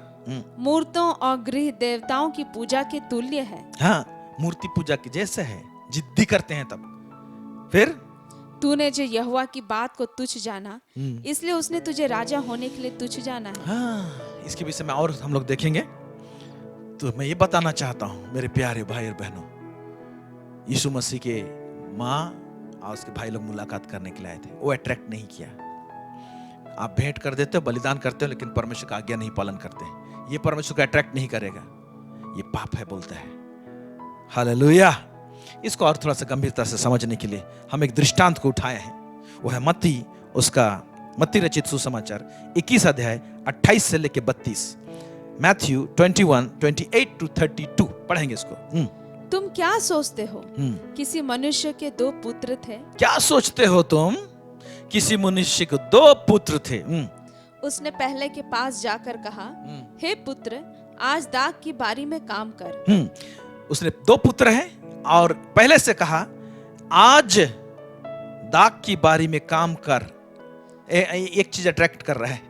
मूर्तों और गृह देवताओं की पूजा के तुल्य है। हाँ, मूर्ति पूजा के जैसे है, जिद्दी करते हैं। तब फिर तूने जो यहोवा की बात को तुच्छ जाना, इसलिए उसने तुझे राजा होने के लिए तुच्छ जाना है। हाँ, इसके विषय में और हम लोग देखेंगे। तो मैं ये बताना चाहता हूं मेरे प्यारे भाई और बहनों, यीशु मसीह के माँ और उसके भाई लोग मुलाकात करने के लिए आए थे, वो अट्रैक्ट नहीं किया। आप भेंट कर देते हो, बलिदान करते हो, लेकिन परमेश्वर का आज्ञा नहीं पालन करते, ये परमेश्वर को अट्रैक्ट नहीं करेगा, ये पाप है बोलता है। हालेलुया। इसको और थोड़ा सा गंभीरता से समझने के लिए हम एक दृष्टांत को उठाए हैं। वो है मत्ती रचित सुसमाचार 21 अध्याय 28 से लेके 32, मैथ्यू 21, 28 to 32 पढ़ेंगे इसको। तुम क्या सोचते हो? किसी मनुष्य के 2 पुत्र थे। क्या सोचते हो तुम? किसी मनुष्य को 2 पुत्र थे। उसने पहले के पास जाकर कहा, हे पुत्र, आज दाख की बारी में काम कर। उसने 2 पुत्र हैं और पहले से कहा, आज दाख की बारी में काम कर। एक चीज अट्रैक्ट कर रहा है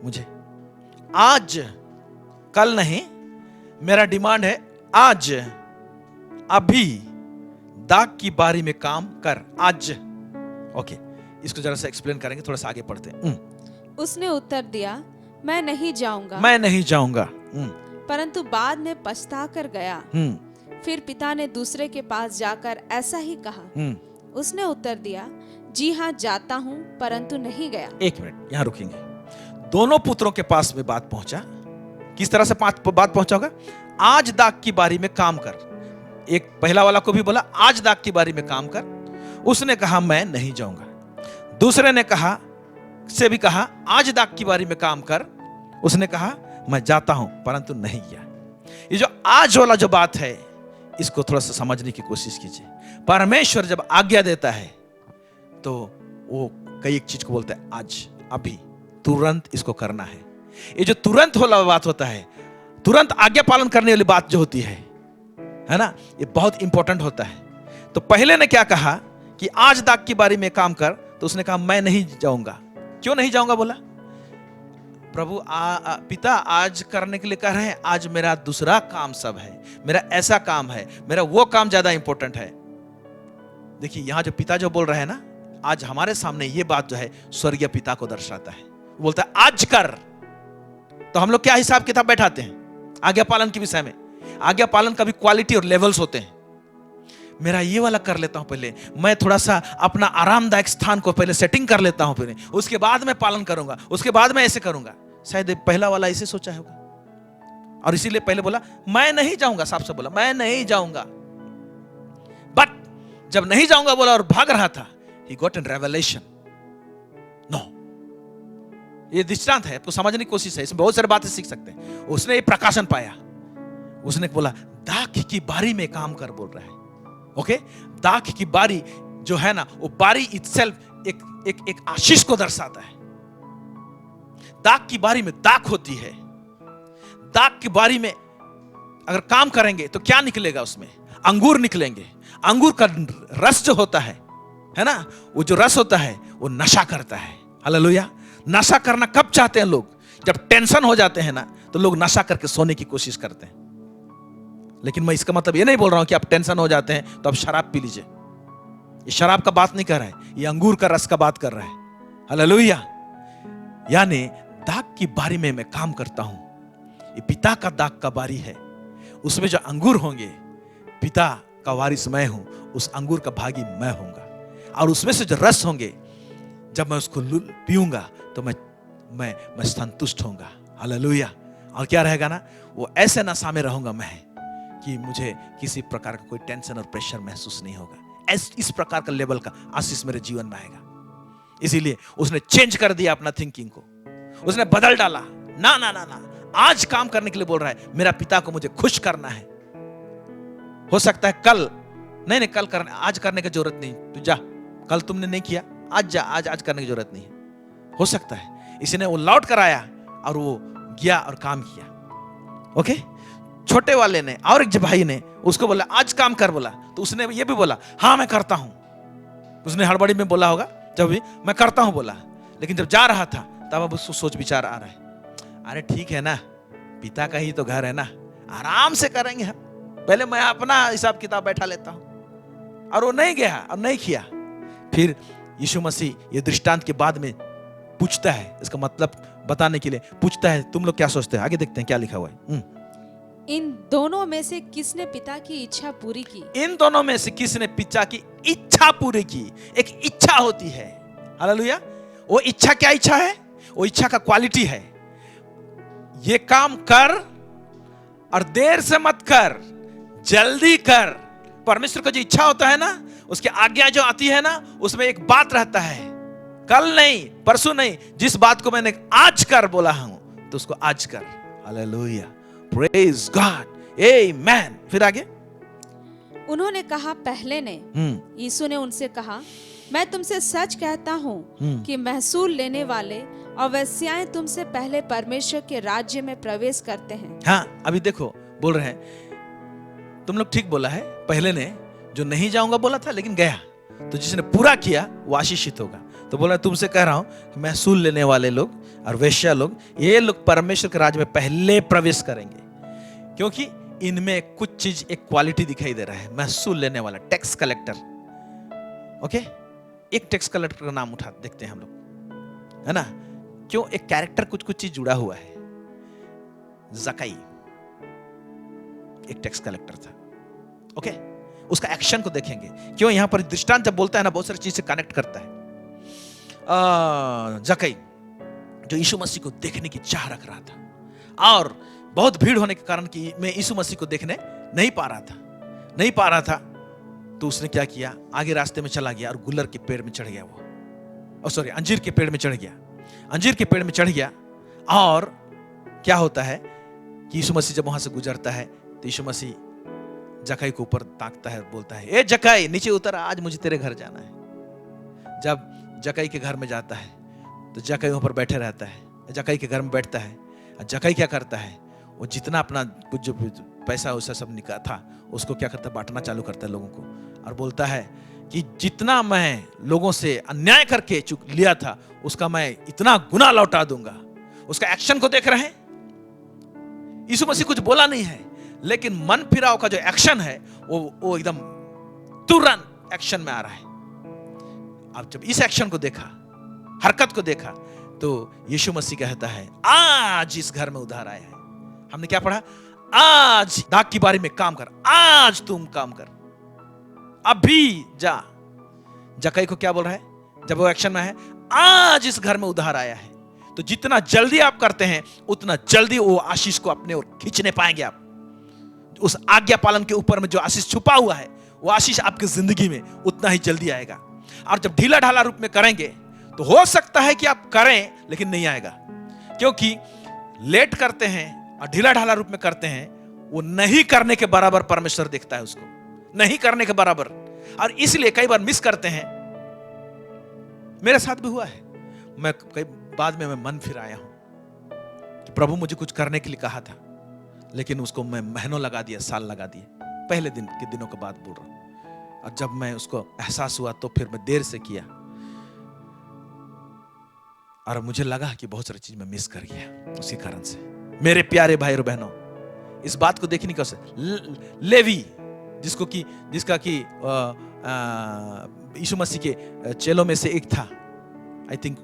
मुझे, आज, कल नहीं, मेरा डिमांड है आज, अभी दाख की बारी में काम कर, आज। ओके, इसको जरा सा एक्सप्लेन करेंगे, थोड़ा सा आगे पढ़ते हैं। उसने उत्तर दिया, मैं नहीं जाऊंगा। मैं नहीं जाऊंगा। परंतु बाद में पछता कर गया। फिर पिता ने दूसरे के पास जाकर ऐसा ही कहा। उसने उत्तर दिया, जी हाँ जाता हूँ, परंतु नहीं गया। एक मिनट यहाँ रुकेंगे। दोनों पुत्रों के पास में बात पहुंचा। किस तरह से बात पहुंचा होगा? आज दाख की बारी में काम कर। एक पहला वाला को भी बोला आज दाख की बारी में काम कर, उसने कहा मैं नहीं जाऊंगा। दूसरे ने कहा आज दाख की बारी में काम कर, उसने कहा मैं जाता हूं, परंतु नहीं गया। ये जो आज वाला जो बात है, इसको थोड़ा सा समझने की कोशिश कीजिए। परमेश्वर जब आज्ञा देता है तो वो कई एक चीज को बोलता है आज, अभी, तुरंत इसको करना है। ये जो तुरंत वाला बात होता है, तुरंत आज्ञा पालन करने वाली बात जो होती है ना, ये बहुत इंपॉर्टेंट होता है। तो पहले ने क्या कहा कि आज दाख की बारी में काम कर, तो उसने कहा मैं नहीं जाऊंगा। क्यों नहीं जाऊंगा बोला? प्रभु पिता आज करने के लिए कह रहे हैं, आज मेरा दूसरा काम सब है, मेरा ऐसा काम है, मेरा वो काम ज्यादा इंपॉर्टेंट है। देखिए यहां जो पिता जो बोल रहे हैं ना, आज हमारे सामने ये बात जो है स्वर्गीय पिता को दर्शाता है। वो बोलता है आज कर। तो हम लोग क्या हिसाब किताब बैठाते हैं आज्ञा पालन के विषय में? आज्ञा पालन का भी क्वालिटी और लेवल्स होते हैं। मेरा ये वाला कर लेता हूं पहले, मैं थोड़ा सा अपना आरामदायक स्थान को पहले सेटिंग कर लेता हूं, पहले उसके बाद मैं पालन करूंगा, उसके बाद मैं ऐसे करूंगा। शायद पहला वाला ऐसे सोचा होगा और इसीलिए पहले बोला मैं नहीं जाऊंगा, साफ साफ बोला मैं नहीं जाऊंगा। बट जब नहीं जाऊंगा बोला और भाग रहा था, he got an revelation. No, ये दृष्टांत है, आपको समझने की कोशिश है, इसमें बहुत सारी बातें सीख सकते हैं। उसने ये प्रकाशन पाया, उसने बोला दाख की बारी में काम कर बोल रहा है। ओके, दाख की बारी जो है ना, वो बारी इटसेल्फ एक आशीष को दर्शाता है। दाख की बारी में दाख होती है। दाख की बारी में अगर काम करेंगे तो क्या निकलेगा? उसमें अंगूर निकलेंगे। अंगूर का रस जो होता है ना, वो जो रस होता है वो नशा करता है। हालेलुया। नशा करना कब चाहते हैं लोग? जब टेंशन हो जाते हैं ना, तो लोग नशा करके सोने की कोशिश करते हैं। लेकिन मैं इसका मतलब ये नहीं बोल रहा हूं कि आप टेंशन हो जाते हैं तो आप शराब पी लीजिए। ये शराब का बात नहीं कर रहा है, ये अंगूर का रस का बात कर रहा है। हालेलुया। यानी दाख की बारी में मैं काम करता हूं। ये पिता का दाख का बारी है। उसमें जो अंगूर होंगे, पिता का वारिस मैं हूं, उस अंगूर का भागी मैं होऊंगा। और उसमें से जो रस होंगे, जब मैं उसको पीऊंगा तो मैं संतुष्ट होऊंगा। हालेलुया। और क्या रहेगा ना, वो ऐसे नशा में रहूंगा मैं कि मुझे किसी प्रकार का कोई टेंशन और प्रेशर महसूस नहीं होगा। इस प्रकार का लेवल का आशीष मेरे जीवन में आएगा। इसीलिए उसने चेंज कर दिया अपना थिंकिंग को, उसने बदल डाला। ना ना ना ना, आज काम करने के लिए बोल रहा है, मेरा पिता को मुझे खुश करना है। हो सकता है कल नहीं कल करने, आज करने की जरूरत नहीं, तू जा, कल तुमने नहीं किया, आज जा, आज करने की जरूरत नहीं है। हो सकता है इसने वो लौट कर आया और वो गया और काम किया। ओके। छोटे वाले ने और एक भाई ने उसको बोला आज काम कर, बोला तो उसने ये भी बोला हाँ मैं करता हूं। उसने हड़बड़ी में बोला होगा, जब भी मैं करता हूं बोला, लेकिन जब जा रहा था तब अब उसको सोच विचार आ रहा है, अरे ठीक है ना, पिता का ही तो घर है ना, आराम से करेंगे हम, पहले मैं अपना हिसाब किताब बैठा लेता हूं। और वो नहीं गया और नहीं किया। फिर यीशु मसीह ये दृष्टांत के बाद में पूछता है, इसका मतलब बताने के लिए पूछता है, तुम लोग क्या सोचते हैं? आगे देखते हैं क्या लिखा हुआ है। इन दोनों में से किसने पिता की इच्छा पूरी की? इन दोनों में से किसने पिता की इच्छा पूरी की? एक इच्छा होती है। हालेलुया। वो इच्छा क्या इच्छा है? वो इच्छा का क्वालिटी है, ये काम कर और देर से मत कर, जल्दी कर। परमेश्वर का जो इच्छा होता है ना, उसकी आज्ञा जो आती है ना, उसमें एक बात रहता है, कल नहीं, परसों नहीं, जिस बात को मैंने आज कर बोला हूं तो उसको आज कर। हालेलुया, प्रेज गॉड, आमेन। फिर आगे उन्होंने कहा पहले ने। यीशु ने उनसे कहा, मैं तुमसे सच कहता हूँ कि महसूल लेने वाले और वेश्याएं तुमसे पहले परमेश्वर के राज्य में प्रवेश करते हैं। हाँ, अभी देखो बोल रहे हैं, तुम लोग ठीक बोला है, पहले ने जो नहीं जाऊंगा बोला था लेकिन गया, तो जिसने पूरा किया वो आशीषित होगा। तो बोला तुमसे कह रहा हूं कि महसूल लेने वाले लोग और वेश्या लोग, ये लोग परमेश्वर के राज्य में पहले प्रवेश करेंगे, क्योंकि इनमें कुछ चीज, एक क्वालिटी दिखाई दे रहा है। महसूल लेने वाला, टैक्स कलेक्टर। ओके, एक टैक्स कलेक्टर का नाम उठा देखते हैं हम लोग, है ना? क्यों? एक कैरेक्टर, कुछ कुछ चीज जुड़ा हुआ है। जकाई एक टैक्स कलेक्टर था। ओके, उसका एक्शन को देखेंगे, क्यों यहां पर दृष्टांत जब बोलता है ना, बहुत सारी चीज से कनेक्ट करता है। जकाई जो यीशु मसीह को देखने की चाह रख रहा था, और बहुत भीड़ होने के कारण कि मैं यीशु मसीह को देखने नहीं पा रहा था, तो उसने क्या किया, आगे रास्ते में चला गया और गुलर के पेड़ में चढ़ गया। अंजीर के पेड़ में चढ़ गया। अंजीर के पेड़ में चढ़ गया, और क्या होता है कि यीशु मसीह जब वहां से गुजरता है तो यीशु मसीह जकाई को ऊपर ताकता है, बोलता है, ए जकाई नीचे उतर, आज मुझे तेरे घर जाना है। जब जकाई के घर में जाता है तो जकाई वहां पर बैठे रहता है, जकाई के घर में बैठता है। जकाई क्या करता है, वो जितना अपना कुछ जो पैसा वैसा सब निकाला था उसको क्या करता है, बांटना चालू करता है लोगों को, और बोलता है कि जितना मैं लोगों से अन्याय करके लिया था उसका मैं इतना गुना लौटा दूंगा। उसका एक्शन को देख रहे हैं, यीशु मसीह कुछ बोला नहीं है, लेकिन मन फिराव का जो एक्शन है वो एकदम तुरंत एक्शन में आ रहा है। अब जब इस एक्शन को देखा, हरकत को देखा, तो यीशु मसीह कहता है, आज इस घर में उद्धार आया है। हमने क्या पढ़ा, आज दाख की बारी में काम कर, आज तुम काम कर, अभी जा। जकाई को क्या बोल रहा है जब वो एक्शन में है, आज इस घर में उद्धार आया है। तो जितना जल्दी आप करते हैं उतना जल्दी वो आशीष को अपने ओर खींचने पाएंगे आप। उस आज्ञा पालन के ऊपर में जो आशीष छुपा हुआ है, वो आशीष आपकी जिंदगी में उतना ही जल्दी आएगा। और जब ढीला ढाला रूप में करेंगे तो हो सकता है कि आप करें लेकिन नहीं आएगा, क्योंकि लेट करते हैं और ढीला ढाला रूप में करते हैं, वो नहीं करने के बराबर परमेश्वर देखता है उसको, नहीं करने के बराबर। और इसलिए कई बार मिस करते हैं। मेरे साथ भी हुआ है, मैं कई बाद में मैं मन फिर आया हूं, कि प्रभु मुझे कुछ करने के लिए कहा था, लेकिन उसको मैं महीनों लगा दिया, साल लगा दिए। पहले दिन के दिनों की बात बोल रहा हूं। और जब मैं उसको एहसास हुआ तो फिर मैं देर से किया, और मुझे लगा कि बहुत सारी चीज मैं मिस कर गया उसके कारण से। मेरे प्यारे भाई और बहनों, इस बात को देखने का लेवी, जिसका कि यीशु मसीह के चेलों में से एक था, आई थिंक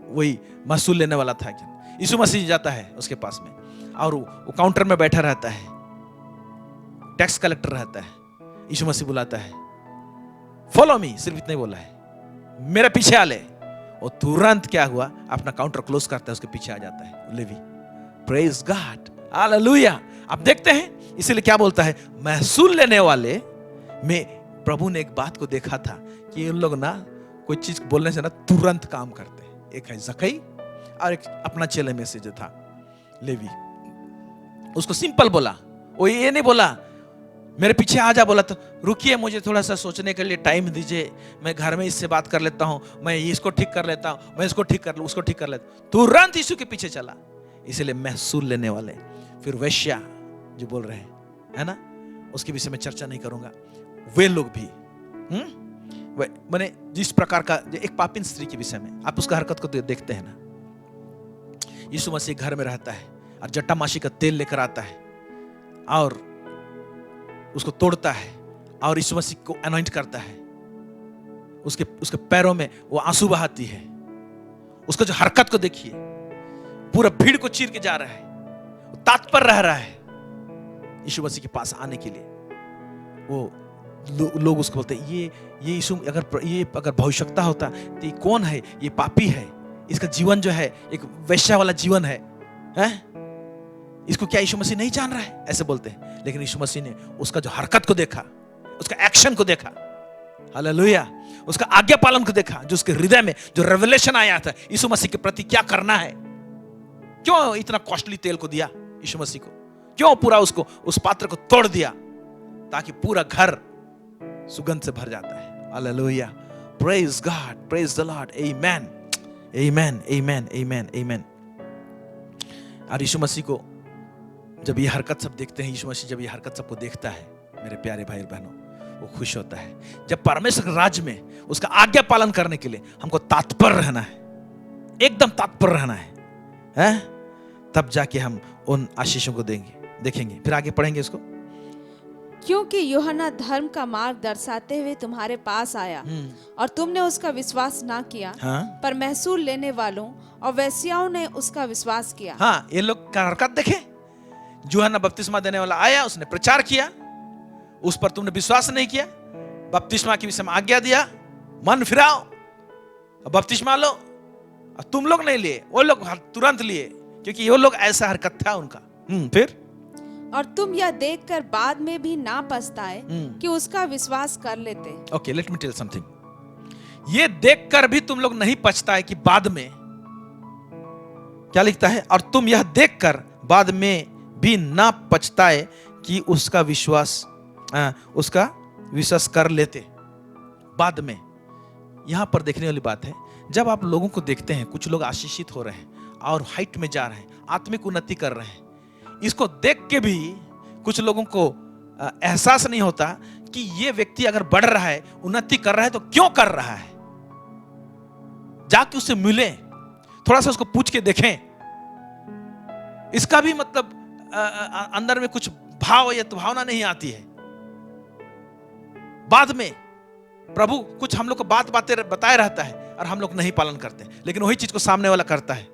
वही महसूल लेने वाला था। यीशु मसीह जाता है उसके पास में, और वो काउंटर में बैठा रहता है, टैक्स कलेक्टर रहता है। यीशु मसीह बुलाता है, फॉलो मी, सिर्फ इतना ही बोला है, मेरे पीछे आ ले। और तुरंत क्या हुआ, अपना काउंटर क्लोज करता है, उसके पीछे आ जाता है लेवी। Praise God, hallelujah. आप देखते हैं, इसीलिए क्या बोलता है, महसूल लेने वाले में प्रभु ने एक बात को देखा था कि इन लोग ना कोई चीज बोलने से ना तुरंत काम करते हैं। एक है जकई और एक अपना चेले में से जो था लेवी, उसको सिंपल बोला, वो ये नहीं बोला मेरे पीछे आ जा, बोला तो रुकिए मुझे थोड़ा सा सोचने के लिए टाइम दीजिए, मैं घर में इससे बात कर लेता हूं, मैं इसको ठीक कर लेता हूं, मैं इसको ठीक कर लूं, उसको ठीक कर लेता हूं। तुरंत यीशु के पीछे चला। इसलिए महसूल लेने वाले, फिर वेश्या जो बोल रहे हैं, है ना, उसके विषय में चर्चा नहीं करूंगा। वे लोग भी मैंने जिस प्रकार का, एक पापिन स्त्री के विषय में आप उसका हरकत को देखते हैं ना। यीशु मसीह घर में रहता है और जटामाशी का तेल लेकर आता है और उसको तोड़ता है और यीशु मसीह को अनॉइंट करता है। उसके पैरों में वो आंसू बहाती है। उसका जो हरकत को देखिए, पूरा भीड़ को चीर के जा रहा है, वो तात्पर रह रहा है यीशु मसीह के पास आने के लिए। वो लोग उसको बोलते हैं, ये यीशु अगर भविष्यवक्ता होता तो ये कौन है, ये पापी है, इसका जीवन जो है एक वैश्या वाला जीवन है, इसको क्या यीशु मसीह नहीं जान रहा है, ऐसे बोलते हैं। लेकिन यीशु मसीह ने उसका जो हरकत को देखा, उसका एक्शन को देखा, हालेलुया, उसका आज्ञा पालन को देखा, जो उसके हृदय में जो रेवलेशन आया था यीशु मसीह के प्रति क्या करना है। क्यों इतना कॉस्टली तेल को दिया यीशु मसीह को, क्यों पूरा उसको उस पात्र को तोड़ दिया, ताकि पूरा घर सुगंध से भर जाता है। Hallelujah, praise God, praise the lord, amen, amen, amen, amen, amen. और यीशु मसीह को जब ये हरकत सब देखते हैं, यीशु मसीह जब ये हरकत सबको देखता है, मेरे प्यारे भाई और बहनों, वो खुश होता है। जब परमेश्वर के राज्य में उसका आज्ञा पालन करने के लिए हमको तत्पर रहना है, एकदम तत्पर रहना है, तब जाके हम उन आशीषों को देखेंगे। फिर आगे पढ़ेंगे इसको। क्योंकि यूहन्ना धर्म का मार्ग दर्शाते हुए तुम्हारे पास आया और तुमने उसका विश्वास ना किया, पर महसूल लेने वालों और वेश्याओं ने उसका विश्वास किया। हाँ, ये लोग का हरकत देखे। यूहन्ना बपतिस्मा देने वाला आया, उसने प्रचार किया, उस पर तुमने विश्वास नहीं किया, बपतिस्मा के विषय में आज्ञा दिया, मन फिराओ, बपतिस्मा लो, और तुम लोग नहीं लिए, वो लोग तुरंत लिए, क्योंकि वो लोग ऐसा हरकत था उनका। फिर और तुम यह देखकर बाद में भी ना पछताए कि उसका विश्वास कर लेते। Okay, let me tell something. ये देखकर भी तुम लोग नहीं पछताए कि बाद में, क्या लिखता है, और तुम यह देखकर बाद में भी ना पछताए कि उसका विश्वास कर लेते। बाद में, यहां पर देखने वाली बात है, जब आप लोगों को देखते हैं, कुछ लोग आशीषित हो रहे हैं और हाइट में जा रहे हैं, आत्मिक उन्नति कर रहे हैं, इसको देख के भी कुछ लोगों को एहसास नहीं होता कि ये व्यक्ति अगर बढ़ रहा है, उन्नति कर रहा है, तो क्यों कर रहा है। जाके उससे मिले, थोड़ा सा उसको पूछ के देखें, इसका भी मतलब अंदर में कुछ भाव या तो भावना नहीं आती है। बाद में प्रभु कुछ हम लोग को बातें बताए रहता है और हम लोग नहीं पालन करते, लेकिन वही चीज को सामने वाला करता है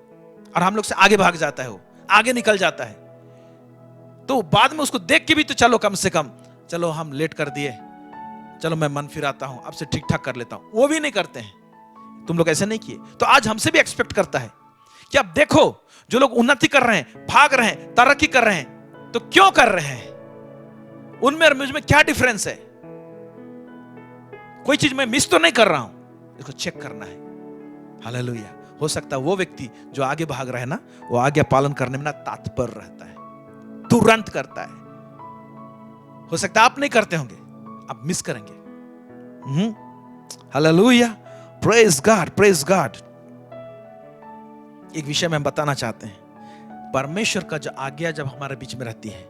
और हम लोग से आगे भाग जाता है, वो आगे निकल जाता है। तो बाद में उसको देख के भी तो चलो, कम से कम चलो हम लेट कर दिए, चलो मैं मन फिराता हूं, अब से ठीक ठाक कर लेता हूं, वो भी नहीं करते हैं। तुम लोग ऐसे नहीं किए, तो आज हमसे भी एक्सपेक्ट करता है कि अब देखो, जो लोग उन्नति कर रहे हैं, भाग रहे हैं, तरक्की कर रहे हैं, तो क्यों कर रहे हैं, उनमें और मुझ में क्या डिफरेंस है, कोई चीज मैं मिस तो नहीं कर रहा हूं, इसको चेक करना है। हालेलुया। हो सकता है वो व्यक्ति जो आगे भाग रहा है ना, वो आगे पालन करने में ना तात्पर रहता है, तुरंत करता है। हो सकता है आप नहीं करते होंगे, आप मिस करेंगे। Hallelujah, praise God, praise God. एक विषय में हम बताना चाहते हैं, परमेश्वर का जो आज्ञा जब हमारे बीच में रहती है,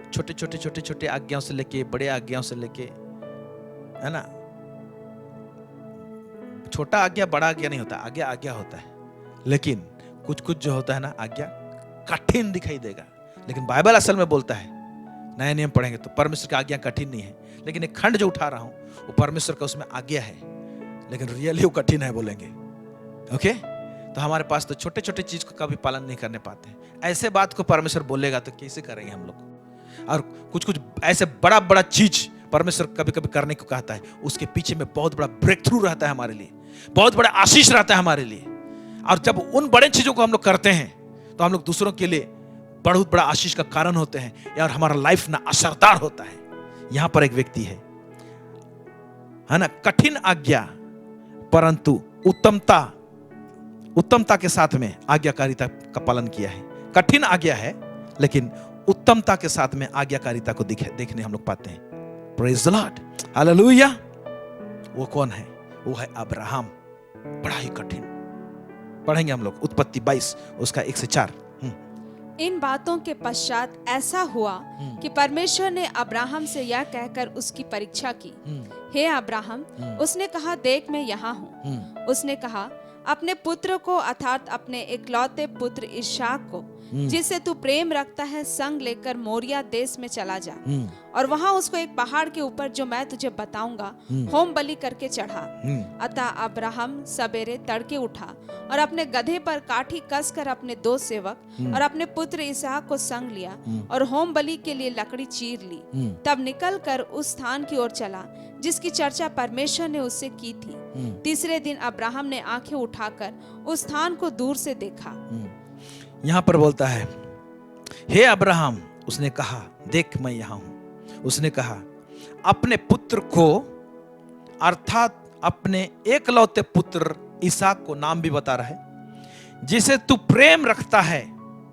छोटे छोटे छोटे छोटे आज्ञाओं से लेके बड़े आज्ञाओं से लेके, है ना, छोटा आज्ञा बड़ा आज्ञा नहीं होता, आज्ञा आज्ञा होता है। लेकिन कुछ कुछ जो होता है ना आज्ञा कठिन दिखाई देगा, लेकिन बाइबल असल में बोलता है, नया नियम पढ़ेंगे तो परमेश्वर की आज्ञा कठिन नहीं है। लेकिन एक खंड जो उठा रहा हूं वो परमेश्वर का उसमें आज्ञा है, लेकिन रियली वो कठिन है बोलेंगे। ओके, तो हमारे पास तो छोटे छोटे चीज को कभी पालन नहीं करने पाते हैं। ऐसे बात को परमेश्वर बोलेगा तो कैसे करेंगे हम लोग। और कुछ कुछ ऐसे बड़ा बड़ा चीज परमेश्वर कभी कभी करने को कहता है, उसके पीछे में बहुत बड़ा ब्रेक थ्रू रहता है हमारे लिए, बहुत बड़ा आशीष रहता है हमारे लिए। और जब उन बड़े चीजों को हम लोग करते हैं तो हम लोग दूसरों के लिए बहुत बड़ा आशीष का कारण होते हैं, और हमारा लाइफ ना असरदार होता है। यहां पर एक व्यक्ति है ना, कठिन आज्ञा परंतु उत्तमता के साथ में आज्ञाकारिता का पालन किया है। कठिन आज्ञा है लेकिन उत्तमता के साथ में आज्ञाकारिता को देखने हम लोग पाते हैं। Praise the lord, hallelujah. वो कौन है? वो है अब्राहम। बड़ा ही कठिन, पढ़ेंगे हम लोग उत्पत्ति 22 उसका 1 से 4। इन बातों के पश्चात ऐसा हुआ कि परमेश्वर ने अब्राहम से यह कहकर उसकी परीक्षा की, हे अब्राहम, उसने कहा, देख मैं यहाँ हूँ। उसने कहा, अपने पुत्र को अर्थात अपने इकलौते पुत्र इसहाक को, जिससे तू प्रेम रखता है, संग लेकर मोरिया देश में चला जा, और वहां उसको एक पहाड़ के ऊपर जो मैं तुझे बताऊंगा होम बलि करके चढ़ा। अतः अब्राहम सवेरे तड़के उठा और अपने गधे पर काठी कसकर अपने 2 सेवक और अपने पुत्र इसहाक को संग लिया और होम बलि के लिए लकड़ी चीर ली। तब निकलकर उस स्थान की ओर चला जिसकी चर्चा परमेश्वर ने उससे की थी। तीसरे दिन अब्राहम ने आंखें उठाकर उस स्थान को दूर से देखा। यहां पर बोलता है, हे अब्राहम, उसने कहा, देख मैं यहां हूं। उसने कहा, अपने पुत्र को अर्थात अपने एकलौते पुत्र इसहाक को, नाम भी बता रहा है, जिसे तू प्रेम रखता है,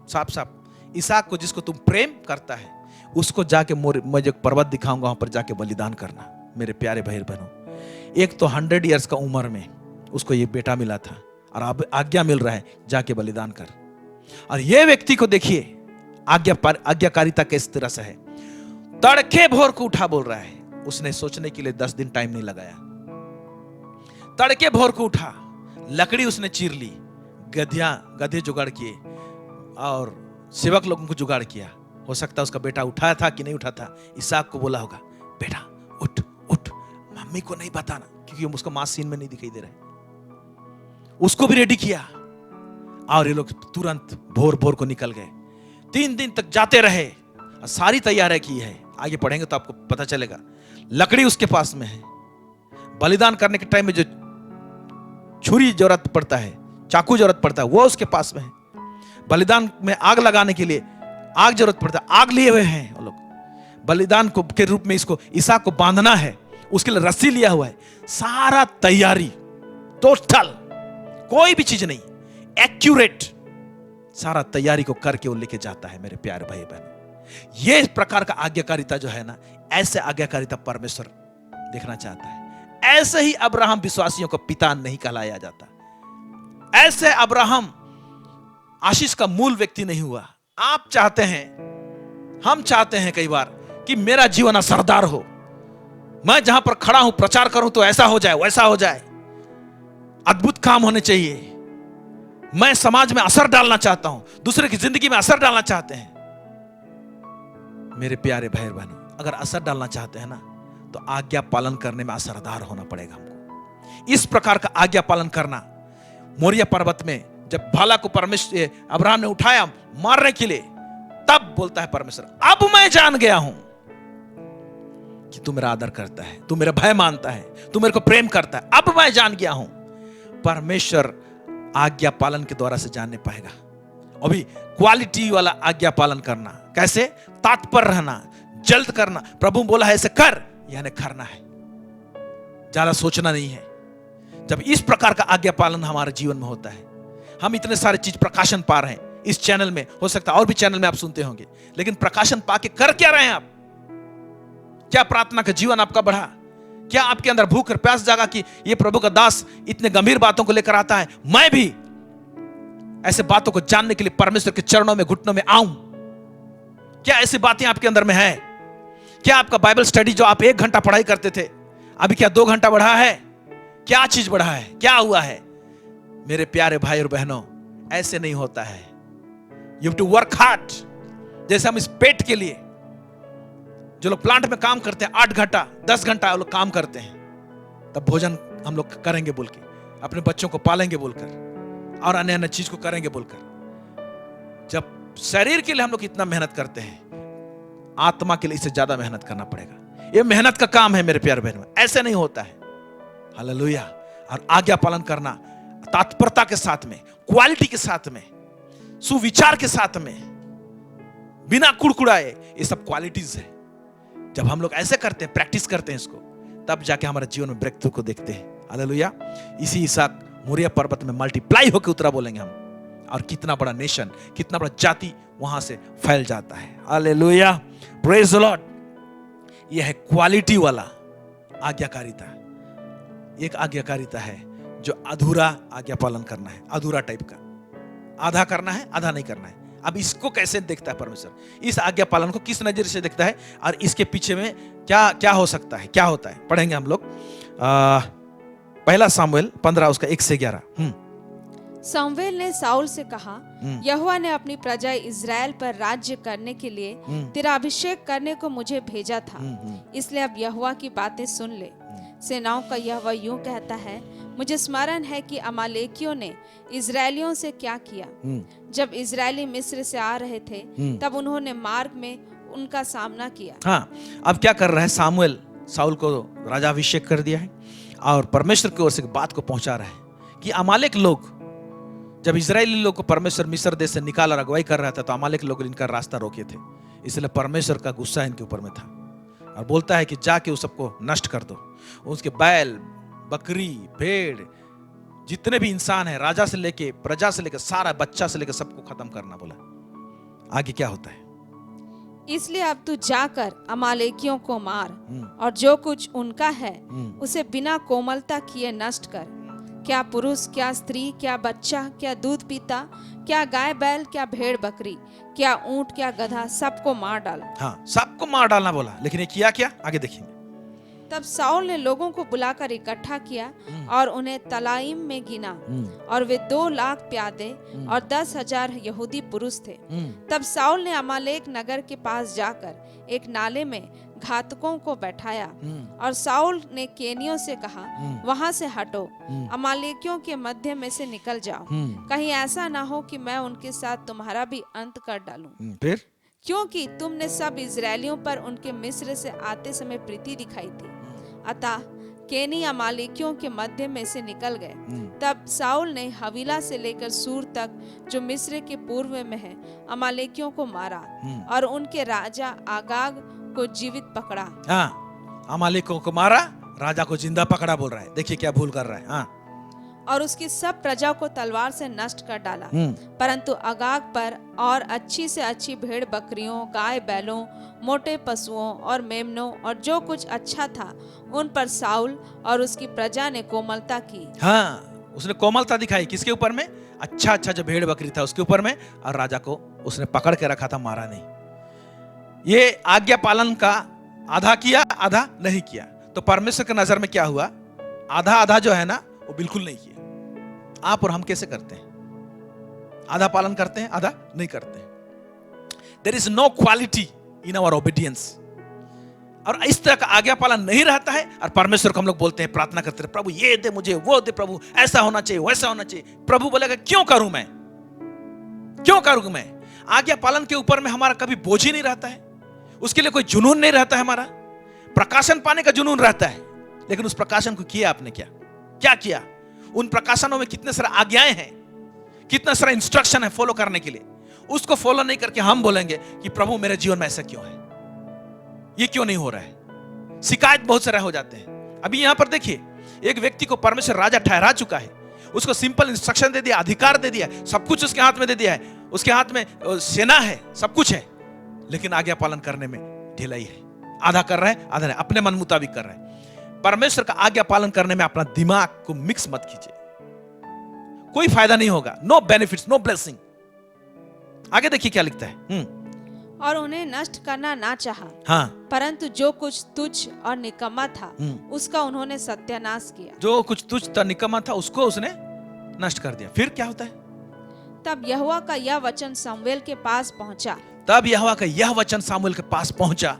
साफ साफ इसहाक को जिसको तुम प्रेम करता है, उसको जाके मुझे पर्वत दिखाऊंगा, वहां पर जाके बलिदान करना। मेरे प्यारे भाई बहनों, एक तो 100 इयर्स का उम्र में उसको ये बेटा मिला था और अब आज्ञा मिल रहा है जाके बलिदान कर। और ये व्यक्ति को देखिए आज्ञाकारिता किस तरह से है। तड़के भोर को उठा बोल रहा है, उसने सोचने के लिए 10 दिन टाइम नहीं लगाया। तड़के भोर को उठा, लकड़ी उसने चीर ली, गधे जुगाड़ किए और सेवक लोगों को जुगाड़ किया। हो सकता है उसका बेटा उठाया था कि नहीं उठा था। इसहाक को बोला होगा, बेटा उठ उठ, मम्मी को नहीं बताना, क्योंकि उसको मां सीन में नहीं दिखाई दे रहा। उसको भी रेडी किया और ये लोग तुरंत भोर भोर को निकल गए। 3 दिन तक जाते रहे, सारी तैयारी की है। आगे पढ़ेंगे तो आपको पता चलेगा। लकड़ी उसके पास में है, बलिदान करने के टाइम में जो छुरी जरूरत पड़ता है, चाकू जरूरत पड़ता है, वो उसके पास में है। बलिदान में आग लगाने के लिए आग जरूरत पड़ता है, आग लिए हुए हैं वो लोग। बलिदान को के रूप में इसको इसहाक को बांधना है, उसके लिए रस्सी लिया हुआ है। सारा तैयारी टोटल, कोई भी चीज नहीं, एक्यूरेट सारा तैयारी को करके वो लेके जाता है। मेरे प्यारे भाई बहन, ये प्रकार का आज्ञाकारिता जो है ना, ऐसे आज्ञाकारिता परमेश्वर देखना चाहता है। ऐसे ही अब्राहम विश्वासियों को पिता नहीं कहलाया जाता। ऐसे अब्राहम आशीष का मूल व्यक्ति नहीं हुआ। आप चाहते हैं, हम चाहते हैं कई बार कि मेरा जीवन असरदार हो, मैं जहां पर खड़ा हूं प्रचार करूं तो ऐसा हो जाए, वैसा हो जाए, अद्भुत काम होने चाहिए, मैं समाज में असर डालना चाहता हूं, दूसरे की जिंदगी में असर डालना चाहते हैं। मेरे प्यारे भाई बहनों, अगर असर डालना चाहते हैं ना, तो आज्ञा पालन करने में असरदार होना पड़ेगा हमको। इस प्रकार का आज्ञा पालन करना, मोरिया पर्वत में जब भाला को परमेश्वर अब्राहम ने उठाया मारने के लिए, तब बोलता है परमेश्वर, अब मैं जान गया हूं कि तू मेरा आदर करता है, तू मेरा भय मानता है, तू मेरे को प्रेम करता है। अब मैं जान गया हूं। परमेश्वर आज्ञा पालन के द्वारा से जानने पाएगा। अभी क्वालिटी वाला आज्ञा पालन करना, कैसे? तात्पर रहना, जल्द करना। प्रभु बोला है ऐसे कर, यानी करना है, ज्यादा सोचना नहीं है। जब इस प्रकार का आज्ञा पालन हमारे जीवन में होता है, हम इतने सारे चीज प्रकाशन पा रहे हैं इस चैनल में, हो सकता है और भी चैनल में आप सुनते होंगे, लेकिन प्रकाशन पाके कर क्या रहे हैं आप? क्या प्रार्थना का जीवन आपका बढ़ा? क्या आपके अंदर भूख और प्यास जागा कि ये प्रभु का दास इतने गंभीर बातों को लेकर आता है, मैं भी ऐसे बातों को जानने के लिए परमेश्वर के चरणों में घुटनों में आऊं? क्या ऐसी बातें आपके अंदर में है? क्या आपका बाइबल स्टडी जो आप 1 घंटा पढ़ाई करते थे, अभी क्या 2 घंटा बढ़ा है? क्या चीज बढ़ा है? क्या हुआ है? मेरे प्यारे भाई और बहनों, ऐसे नहीं होता है। You have to work hard. जैसे हम इस पेट के लिए, जो लोग प्लांट में काम करते हैं 8 घंटा 10 घंटा वो लोग काम करते हैं, तब भोजन हम लोग करेंगे बोल के, अपने बच्चों को पालेंगे बोलकर और अन्य अन्य चीज को करेंगे बोलकर। जब शरीर के लिए हम लोग इतना मेहनत करते हैं, आत्मा के लिए इससे ज्यादा मेहनत करना पड़ेगा। ये मेहनत का काम है मेरे प्यारे बहनों, ऐसे नहीं होता है। हालेलुया। और आज्ञा पालन करना तत्परता के साथ में, क्वालिटी के साथ में, सुविचार के साथ में, बिना कुड़कुड़ाए, ये सब क्वालिटीज है। जब हम लोग ऐसे करते हैं, प्रैक्टिस करते हैं इसको, तब जाके हमारे जीवन में ब्रेक थ्रू को देखते हैं। हालेलुया। इसी इसहाक मोरिया पर्वत में मल्टीप्लाई होकर उतरा बोलेंगे हम, और कितना बड़ा नेशन, कितना बड़ा जाति वहां से फैल जाता है। Hallelujah, praise the Lord. यह है क्वालिटी वाला आज्ञाकारिता। एक आज्ञाकारिता है जो अधूरा आज्ञा पालन करना है, अधूरा टाइप का, आधा करना है आधा नहीं करना है। अब इसको कैसे देखता है परमेश्वर? इस आज्ञा पालन को किस नजर से देखता है और इसके पीछे में क्या क्या हो सकता है, क्या होता है, पढ़ेंगे हम लोग। पहला सामुएल 15 उसका 1 से 11। शमूएल ने शाऊल से कहा, यहोवा ने अपनी प्रजा इज़राइल पर राज्य करने के लिए तेरा अभिषेक करने को मुझे भेजा था, इसलिए अब यहोवा की बातें सुन ले। सेनाओं का यहोवा यूं कहता है, मुझे स्मरण है कि अमालेकियों ने इजरायलियों से क्या किया। जब इजरायली मिस्र से आ रहे थे, तब उन्होंने मार्ग में उनका सामना किया। हाँ, अब क्या कर रहा है सामुएल? शाऊल को राजाभिषेक कर दिया है और परमेश्वर की ओर से बात को पहुंचा रहा है कि अमालेक लोग, जब इजरायली लोग को परमेश्वर मिस्र देश से निकाल और अगुवाई कर रहा था, तो अमालेक लोग इनका रास्ता रोके थे। इसलिए परमेश्वर का गुस्सा इनके ऊपर में था और बोलता है कि जाके उस सबको नष्ट कर दो। उसके बैल, बकरी, भेड़, जितने भी इंसान है, राजा से लेके प्रजा से लेके सारा बच्चा से लेके सबको खत्म करना बोला। आगे क्या होता है? इसलिए अब तू जाकर अमालेकियों को मार और जो कुछ उनका है उसे बिना कोमलता किए नष्ट कर। क्या पुरुष, क्या स्त्री, क्या बच्चा, क्या दूध पीता, क्या गाय बैल, क्या भेड़ बकरी, क्या ऊंट, क्या गधा, सबको मार डाल। हाँ, सबको मार डालना बोला, लेकिन ये किया क्या? आगे देखेंगे। तब शाऊल ने लोगों को बुलाकर इकट्ठा किया और उन्हें तलाइम में गिना, और वे 2 लाख प्यादे और 10,000 यहूदी पुरुष थे। तब शाऊल ने अमालेक नगर के पास जाकर एक नाले में घातकों को बैठाया, और शाऊल ने केनियों से कहा, वहां से हटो, अमालेकियों के मध्य में से निकल जाओ, कहीं ऐसा ना हो कि मैं उनके साथ तुम्हारा भी अंत कर डालूं। फिर क्योंकि तुमने सब इजरायलियों पर उनके मिस्र से आते समय प्रीति दिखाई थी। अतः केनी अमालेकियों के मध्य में से निकल गए। तब शाऊल ने हवीला से लेकर सूर तक, जो मिस्र के पूर्व में है, अमालेकियों को मारा और उनके राजा आगाग को जीवित पकड़ा। हाँ, अमालेकों को मारा, राजा को जिंदा पकड़ा बोल रहा है। देखिए क्या भूल कर रहा है। हाँ, और उसकी सब प्रजा को तलवार से नष्ट कर डाला, परंतु अगाग पर और अच्छी से अच्छी भेड़ बकरियों, गाय बैलों, मोटे पशुओं और मेमनों और जो कुछ अच्छा था, उन पर शाऊल और उसकी प्रजा ने कोमलता की। हाँ, उसने कोमलता दिखाई। किसके ऊपर में? अच्छा अच्छा जो भेड़ बकरी था उसके ऊपर में, और राजा को उसने पकड़ के रखा था, मारा नहीं। ये आज्ञा पालन का आधा किया, आधा नहीं किया। तो परमेश्वर की नजर में क्या हुआ? आधा आधा जो है ना, वो बिल्कुल नहीं किया। आप और हम कैसे करते हैं? आधा पालन करते हैं, आधा नहीं करते हैं। There is no quality in our obedience. और इस तरह का आज्ञा पालन नहीं रहता है, और परमेश्वर को हम लोग बोलते हैं, प्रार्थना करते हैं, प्रभु ये दे मुझे, वो दे, प्रभु ऐसा होना चाहिए, वैसा होना चाहिए। प्रभु बोलेगा क्यों करूं मैं, क्यों करूं मैं? आज्ञा पालन के ऊपर में हमारा कभी बोझ ही नहीं रहता है, उसके लिए कोई जुनून नहीं रहता है। हमारा प्रकाशन पाने का जुनून रहता है, लेकिन उस प्रकाशन को किया आपने क्या? क्या किया? उन प्रकाशनों में कितने सारे आज्ञाएं हैं, कितना सारा इंस्ट्रक्शन है फॉलो करने के लिए। उसको फॉलो नहीं करके हम बोलेंगे कि प्रभु मेरे जीवन में ऐसा क्यों है, ये क्यों नहीं हो रहा है। शिकायत बहुत सारे हो जाते हैं। अभी यहां पर देखिए, एक व्यक्ति को परमेश्वर राजा ठहरा चुका है, उसको सिंपल इंस्ट्रक्शन दे दिया, अधिकार दे दिया, सब कुछ उसके हाथ में दे दिया है, उसके हाथ में सेना है, सब कुछ है, लेकिन आज्ञा पालन करने में ढिलाई है। आधा कर रहा है, आधा नहीं, अपने मन मुताबिक कर रहा है। परमेश्वर का आज्ञा पालन करने में अपना दिमाग को मिक्स मत कीजिए। कोई फायदा नहीं होगा, नो बेनिफिट्स, नो ब्लेसिंग। आगे देखिए क्या लिखता है। और उन्हें नष्ट करना ना चाहा, हाँ, परंतु जो कुछ तुच्छ और निकम्मा था उसका उन्होंने सत्यानाश किया। जो कुछ तुच्छ था, निकम्मा था, उसको उसने नष्ट कर दिया। फिर क्या होता है? तब यहोवा का यह वचन शमूएल के पास पहुंचा, तब यहोवा का यह वचन सामुएल के पास पहुंचा।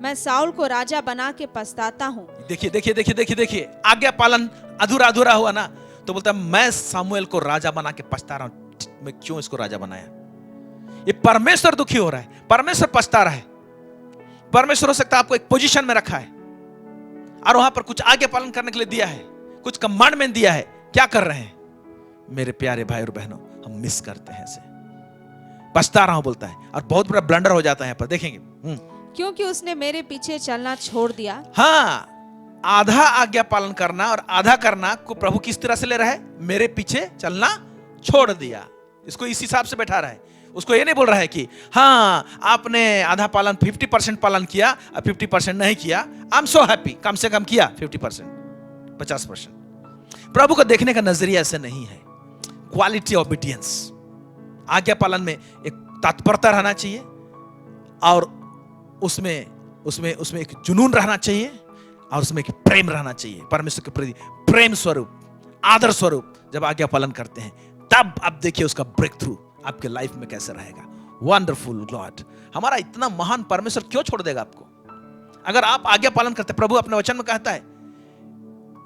मैं साउल को राजा बना के पछताता हूँ। देखिए देखिए देखिए देखिए देखिए, आज्ञा पालन अधूरा अधूरा हुआ ना, तो बोलता है मैं सामुएल को राजा बना के पछता रहा हूं। मैं क्यों इसको राजा बनाया? ये परमेश्वर दुखी हो रहा है, परमेश्वर पछता रहा है। परमेश्वर हो सकता है आपको एक पोजीशन में रखा है और वहां पर कुछ आज्ञा पालन करने के लिए दिया है, कुछ कमांडमेंट दिया है। क्या कर रहे हैं मेरे प्यारे भाई और बहनों? हम मिस करते हैं इसे। पछता रहा हूं बोलता है, और बहुत बड़ा ब्लंडर हो जाता है यहाँ पर। देखेंगे क्योंकि उसने मेरे पीछे चलना छोड़ दिया। हाँ, आधा आज्ञा पालन करना और आधा करना को प्रभु किस तरह से ले रहा है? मेरे पीछे चलना छोड़ दिया। इसको इस हिसाब से बैठा रहा है। उसको ये नहीं बोल रहा है कि हाँ आपने आधा पालन 50% पालन किया और 50% नहीं किया, आई एम सो हैप्पी, कम से कम किया 50%, 50%। प्रभु को देखने का नजरिया ऐसे नहीं है। क्वालिटी ओबीडियंस, आज्ञा पालन में एक तत्परता रहना चाहिए और उसमें एक जुनून रहना चाहिए और उसमें एक प्रेम रहना चाहिए। परमेश्वर के प्रति प्रेम स्वरूप, आदर स्वरूप जब आज्ञा पालन करते हैं, तब आप देखिए उसका ब्रेक थ्रू आपके लाइफ में कैसे रहेगा। वंडरफुल गॉड, हमारा इतना महान परमेश्वर क्यों छोड़ देगा आपको? अगर आप आज्ञा पालन करते, प्रभु अपने वचन में कहता है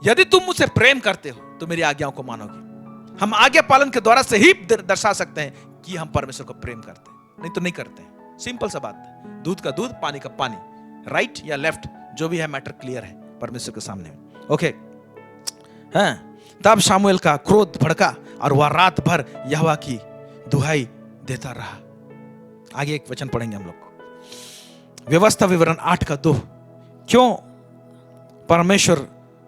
यदि तुम मुझसे प्रेम करते हो तो मेरी आज्ञाओं को मानोगे। हम आज्ञा पालन के द्वारा से ही दर्शा सकते हैं कि हम परमेश्वर को प्रेम करते हैं, नहीं तो नहीं करते हैं। सिंपल सा बात है, दूध का दूध, पानी का पानी, राइट या लेफ्ट, जो भी है मैटर क्लियर है परमेश्वर के सामने। ओके, हाँ, तब शामुएल का क्रोध भड़का और वह रात भर यहोवा की दुहाई देता रहा। आगे एक वचन पढ़ेंगे हम लोग, व्यवस्था विवरण 8:2। क्यों परमेश्वर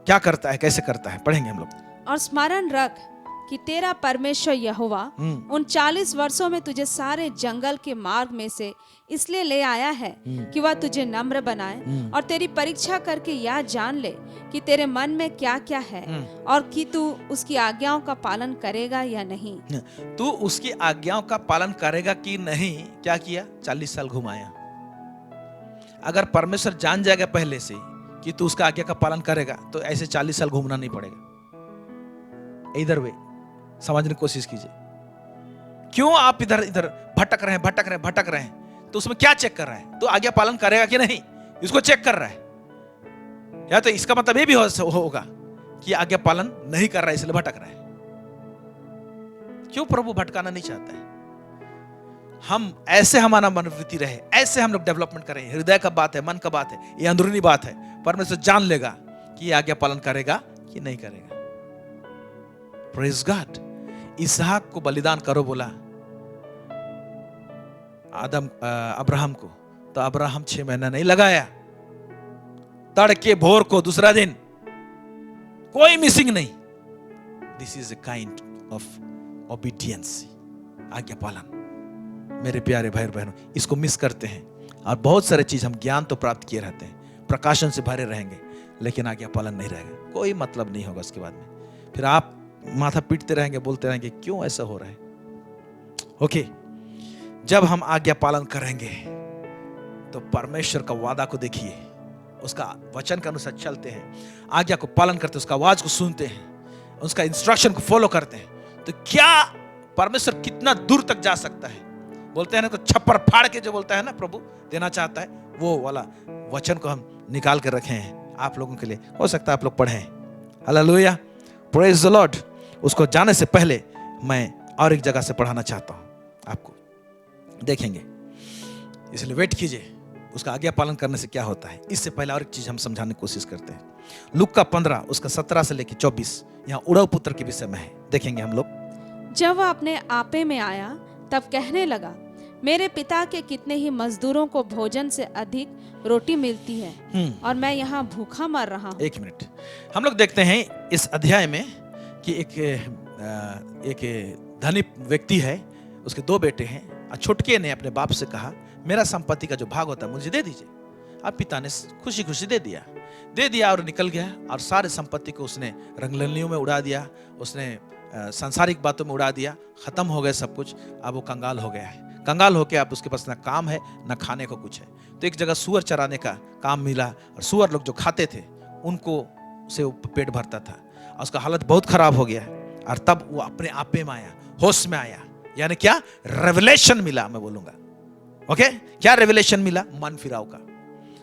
क्या करता है, कैसे करता है, पढ़ेंगे हम लोग। और स्मरण रख कि तेरा परमेश्वर यहोवा उन 40 वर्षों में तुझे सारे जंगल के मार्ग में से इसलिए ले आया है कि वह तुझे नम्र बनाए और तेरी परीक्षा करके यह जान ले कि तेरे मन में क्या क्या है और कि तू उसकी आज्ञाओं का पालन करेगा या नहीं। तू उसकी आज्ञाओं का पालन करेगा कि नहीं? क्या किया? 40 साल घुमाया। अगर परमेश्वर जान जाएगा पहले से कि तू उसका आज्ञा का पालन करेगा तो ऐसे 40 साल घूमना नहीं पड़ेगा। इधर वे समझने की कोशिश कीजिए। क्यों आप इधर इधर भटक रहे हैं? तो उसमें क्या चेक कर रहा है? तो आज्ञा पालन करेगा कि नहीं, इसको चेक कर रहा है। या तो इसका मतलब ये भी होगा कि आज्ञा पालन नहीं कर रहा है इसलिए भटक रहा है। क्यों प्रभु भटकाना नहीं चाहता है? हम ऐसे हमारा मनोवृत्ति रहे, ऐसे हम लोग डेवलपमेंट करें। हृदय का बात है, मन का बात है, ये अंदरूनी बात है। परमेश्वर जान लेगा कि ये आज्ञा पालन करेगा कि नहीं करेगा। Praise God. इसहाक को बलिदान करो बोला अब्राहम को, तो अब्राहम 6 महीना नहीं लगाया। तड़के भोर को दूसरा दिन, कोई मिसिंग नहीं। This is a kind of obedience, आज्ञा पालन। मेरे प्यारे भाई और बहनों, इसको मिस करते हैं और बहुत सारे चीज हम ज्ञान तो प्राप्त किए रहते हैं, प्रकाशन से भरे रहेंगे, लेकिन आज्ञा पालन नहीं रहेगा, कोई मतलब नहीं होगा उसके बाद में। फिर आप माथा पीटते रहेंगे, बोलते रहेंगे क्यों ऐसा हो रहा है। ओके, जब हम आज्ञा पालन करेंगे तो परमेश्वर का वादा को देखिए, उसका वचन के अनुसार चलते हैं, आज्ञा को पालन करते हैं, उसका आवाज को सुनते हैं, उसका इंस्ट्रक्शन को फॉलो करते हैं, तो क्या परमेश्वर कितना दूर तक जा सकता है। बोलते हैं ना, तो छप्पर फाड़ के जो बोलता है ना प्रभु देना चाहता है, वो वाला वचन को हम निकाल कर रखे हैं आप लोगों के लिए। हो सकता है आप लोग पढ़ें। Hallelujah, praise the Lord. उसको जाने से पहले मैं और एक जगह से पढ़ाना चाहता हूं आपको, देखेंगे, इसलिए वेट कीजिए उसका आज्ञा पालन करने से क्या होता है। इससे पहले और एक चीज हम समझाने की कोशिश करते हैं। लूका 15 उसका 17 से लेकर 24 यहाँ उड़व पुत्र के विषय में है, देखेंगे हम लोग। जब वह अपने आपे में आया तब कहने लगा, मेरे पिता के कितने ही मजदूरों को भोजन से अधिक रोटी मिलती है और मैं यहाँ भूखा मर रहा हूँ। एक मिनट, हम लोग देखते हैं इस अध्याय में कि एक धनी व्यक्ति है, उसके 2 बेटे हैं, और छुटके ने अपने बाप से कहा मेरा संपत्ति का जो भाग होता है मुझे दे दीजिए। अब पिता ने खुशी खुशी दे दिया और निकल गया, और सारे संपत्ति को उसने रंगरलियों में उड़ा दिया, उसने सांसारिक बातों में उड़ा दिया, खत्म हो गए सब कुछ। अब वो कंगाल हो गया है। कंगाल होके अब उसके पास ना काम है ना खाने को कुछ है। तो एक जगह सुअर चराने का काम मिला, और सुअर लोग जो खाते थे उनको से वो पेट भरता था, और उसका हालत बहुत खराब हो गया। और तब वो अपने आपे में आया, होश में आया, यानी क्या, रेवलेशन मिला, मैं बोलूंगा। ओके, क्या रेवलेशन मिला? मन फिराव का।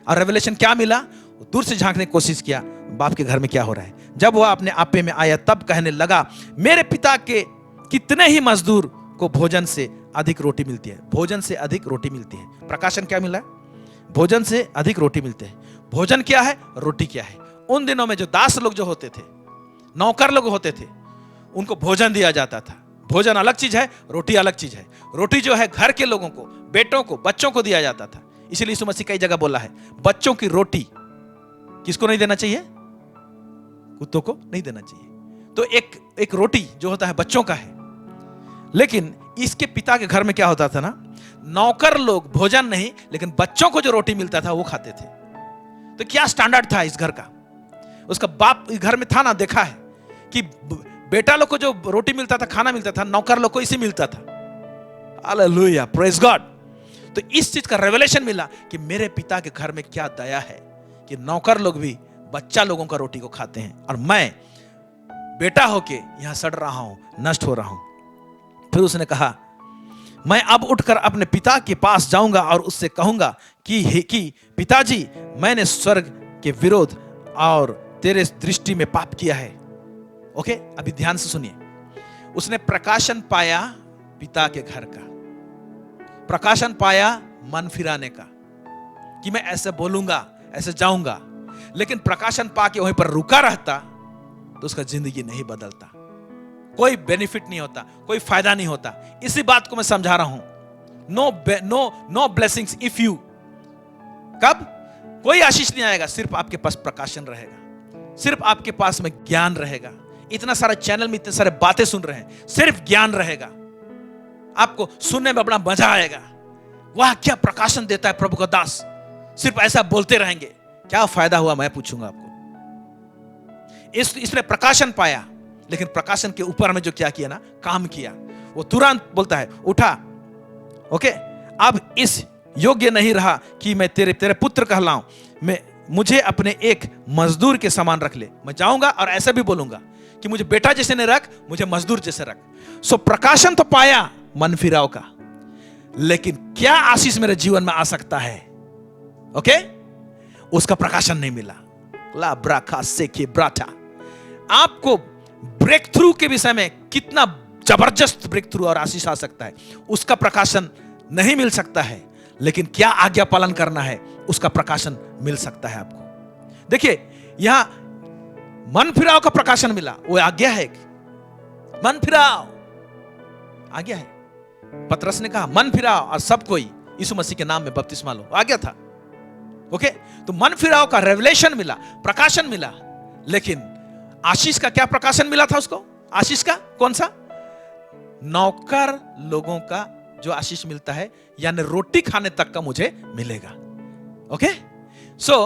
और रेवलेशन क्या मिला? वो दूर से झांकने की कोशिश किया, बाप के घर में क्या हो रहा है। जब वह अपने आपे में आया तब कहने लगा, मेरे पिता के कितने ही मजदूर को भोजन से अधिक रोटी मिलती है। भोजन से अधिक रोटी मिलती है। प्रकाशन क्या मिला? भोजन से अधिक रोटी मिलते हैं। भोजन क्या है? रोटी क्या है? उन दिनों में जो दास लोग जो होते थे, नौकर लोग होते थे, उनको भोजन दिया जाता था। भोजन अलग चीज है, रोटी अलग चीज है। रोटी जो है घर के लोगों को, बेटों को, बच्चों को दिया जाता था। इसीलिए यीशु मसीह कई जगह बोला है, बच्चों की रोटी किसको नहीं देना चाहिए? कुत्तों को नहीं देना चाहिए। तो एक रोटी जो होता है बच्चों का है। लेकिन इसके पिता के घर में क्या होता था ना, नौकर लोग भोजन नहीं, लेकिन बच्चों को जो रोटी मिलता था वो खाते थे। तो क्या स्टैंडर्ड था इस घर का? उसका बाप इस घर में था ना, देखा है कि बेटा लोग को जो रोटी मिलता था, खाना मिलता था, नौकर लोग को इसी मिलता था। Hallelujah, praise God. तो इस चीज का रेवलेशन मिला कि मेरे पिता के घर में क्या दया है कि नौकर लोग भी बच्चा लोगों का रोटी को खाते हैं, और मैं बेटा होके यहां सड़ रहा हूं, नष्ट हो रहा हूं। फिर उसने कहा, मैं अब उठकर अपने पिता के पास जाऊंगा और उससे कहूंगा कि पिताजी, मैंने स्वर्ग के विरोध और तेरे दृष्टि में पाप किया है। ओके, अभी ध्यान से सुनिए। उसने प्रकाशन पाया पिता के घर का, प्रकाशन पाया मन फिराने का, कि मैं ऐसे बोलूंगा, ऐसे जाऊंगा। लेकिन प्रकाशन पाके वहीं पर रुका रहता तो उसका जिंदगी नहीं बदलता, कोई बेनिफिट नहीं होता, कोई फायदा नहीं होता। इसी बात को मैं समझा रहा हूं। नो ब्लेसिंग्स इफ यू, कब कोई आशीष नहीं आएगा, सिर्फ आपके पास प्रकाशन रहेगा, सिर्फ आपके पास में ज्ञान रहेगा। इतना सारा चैनल में इतने सारे बातें सुन रहे हैं, सिर्फ ज्ञान रहेगा, आपको सुनने में बड़ा मजा आएगा। वाह, क्या प्रकाशन देता है प्रभु का दास, सिर्फ ऐसा बोलते रहेंगे, क्या फायदा हुआ? मैं पूछूंगा आपको। इसने प्रकाशन पाया, लेकिन प्रकाशन के ऊपर में जो क्या किया ना, काम किया। वो तुरंत बोलता है, उठा, ओके, अब इस योग्य नहीं रहा कि मैं तेरे पुत्र कहलाऊं, मुझे अपने एक मजदूर के समान रख ले। मैं जाऊंगा और ऐसा भी बोलूंगा कि मुझे बेटा जैसे नहीं रख, मुझे मजदूर जैसे रख। सो प्रकाशन तो पाया मन फिराव का, लेकिन क्या आशीष मेरे जीवन में आ सकता है? ओके, उसका प्रकाशन नहीं मिला। ला ब्राखा सेके ब्राटा। आपको ब्रेक थ्रू के विषय में कितना जबरदस्त ब्रेक थ्रू और आशीष आ सकता है, उसका प्रकाशन नहीं मिल सकता है। लेकिन क्या आज्ञा पालन करना है, उसका प्रकाशन मिल सकता है आपको। देखिए, यहां मन फिराव का प्रकाशन मिला, वो आज्ञा है। मन फिराव आज्ञा है। पतरस ने कहा मन फिराव और सब कोई यीशु मसीह के नाम में बपतिस्मा लो, आज्ञा था। ओके, तो मन फिराव का रेवलेशन मिला, प्रकाशन मिला। लेकिन आशीष का क्या प्रकाशन मिला था उसको? आशीष का कौन सा? नौकर लोगों का जो आशीष मिलता है, यानी रोटी खाने तक का मुझे मिलेगा। ओके, सो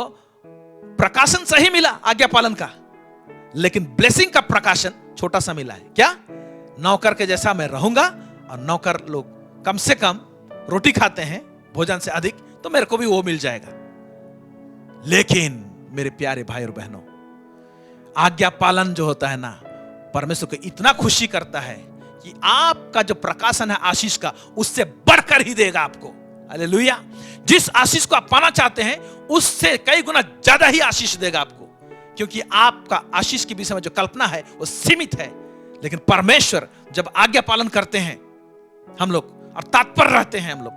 प्रकाशन सही मिला आज्ञा पालन का, लेकिन ब्लेसिंग का प्रकाशन छोटा सा मिला है। क्या? नौकर के जैसा मैं रहूंगा, और नौकर लोग कम से कम रोटी खाते हैं भोजन से अधिक, तो मेरे को भी वो मिल जाएगा। लेकिन मेरे प्यारे भाई और बहनों, आज्ञा पालन जो होता है ना, परमेश्वर को इतना खुशी करता है कि आपका जो प्रकाशन है आशीष का, उससे बढ़कर ही देगा आपको। हालेलुया। जिस आशीष को आप पाना चाहते हैं, उससे कई गुना ज्यादा ही आशीष देगा आपको, क्योंकि आपका आशीष के विषय में जो कल्पना है वो सीमित है। लेकिन परमेश्वर जब आज्ञा पालन करते हैं हम लोग, और तात्पर रहते हैं हम लोग,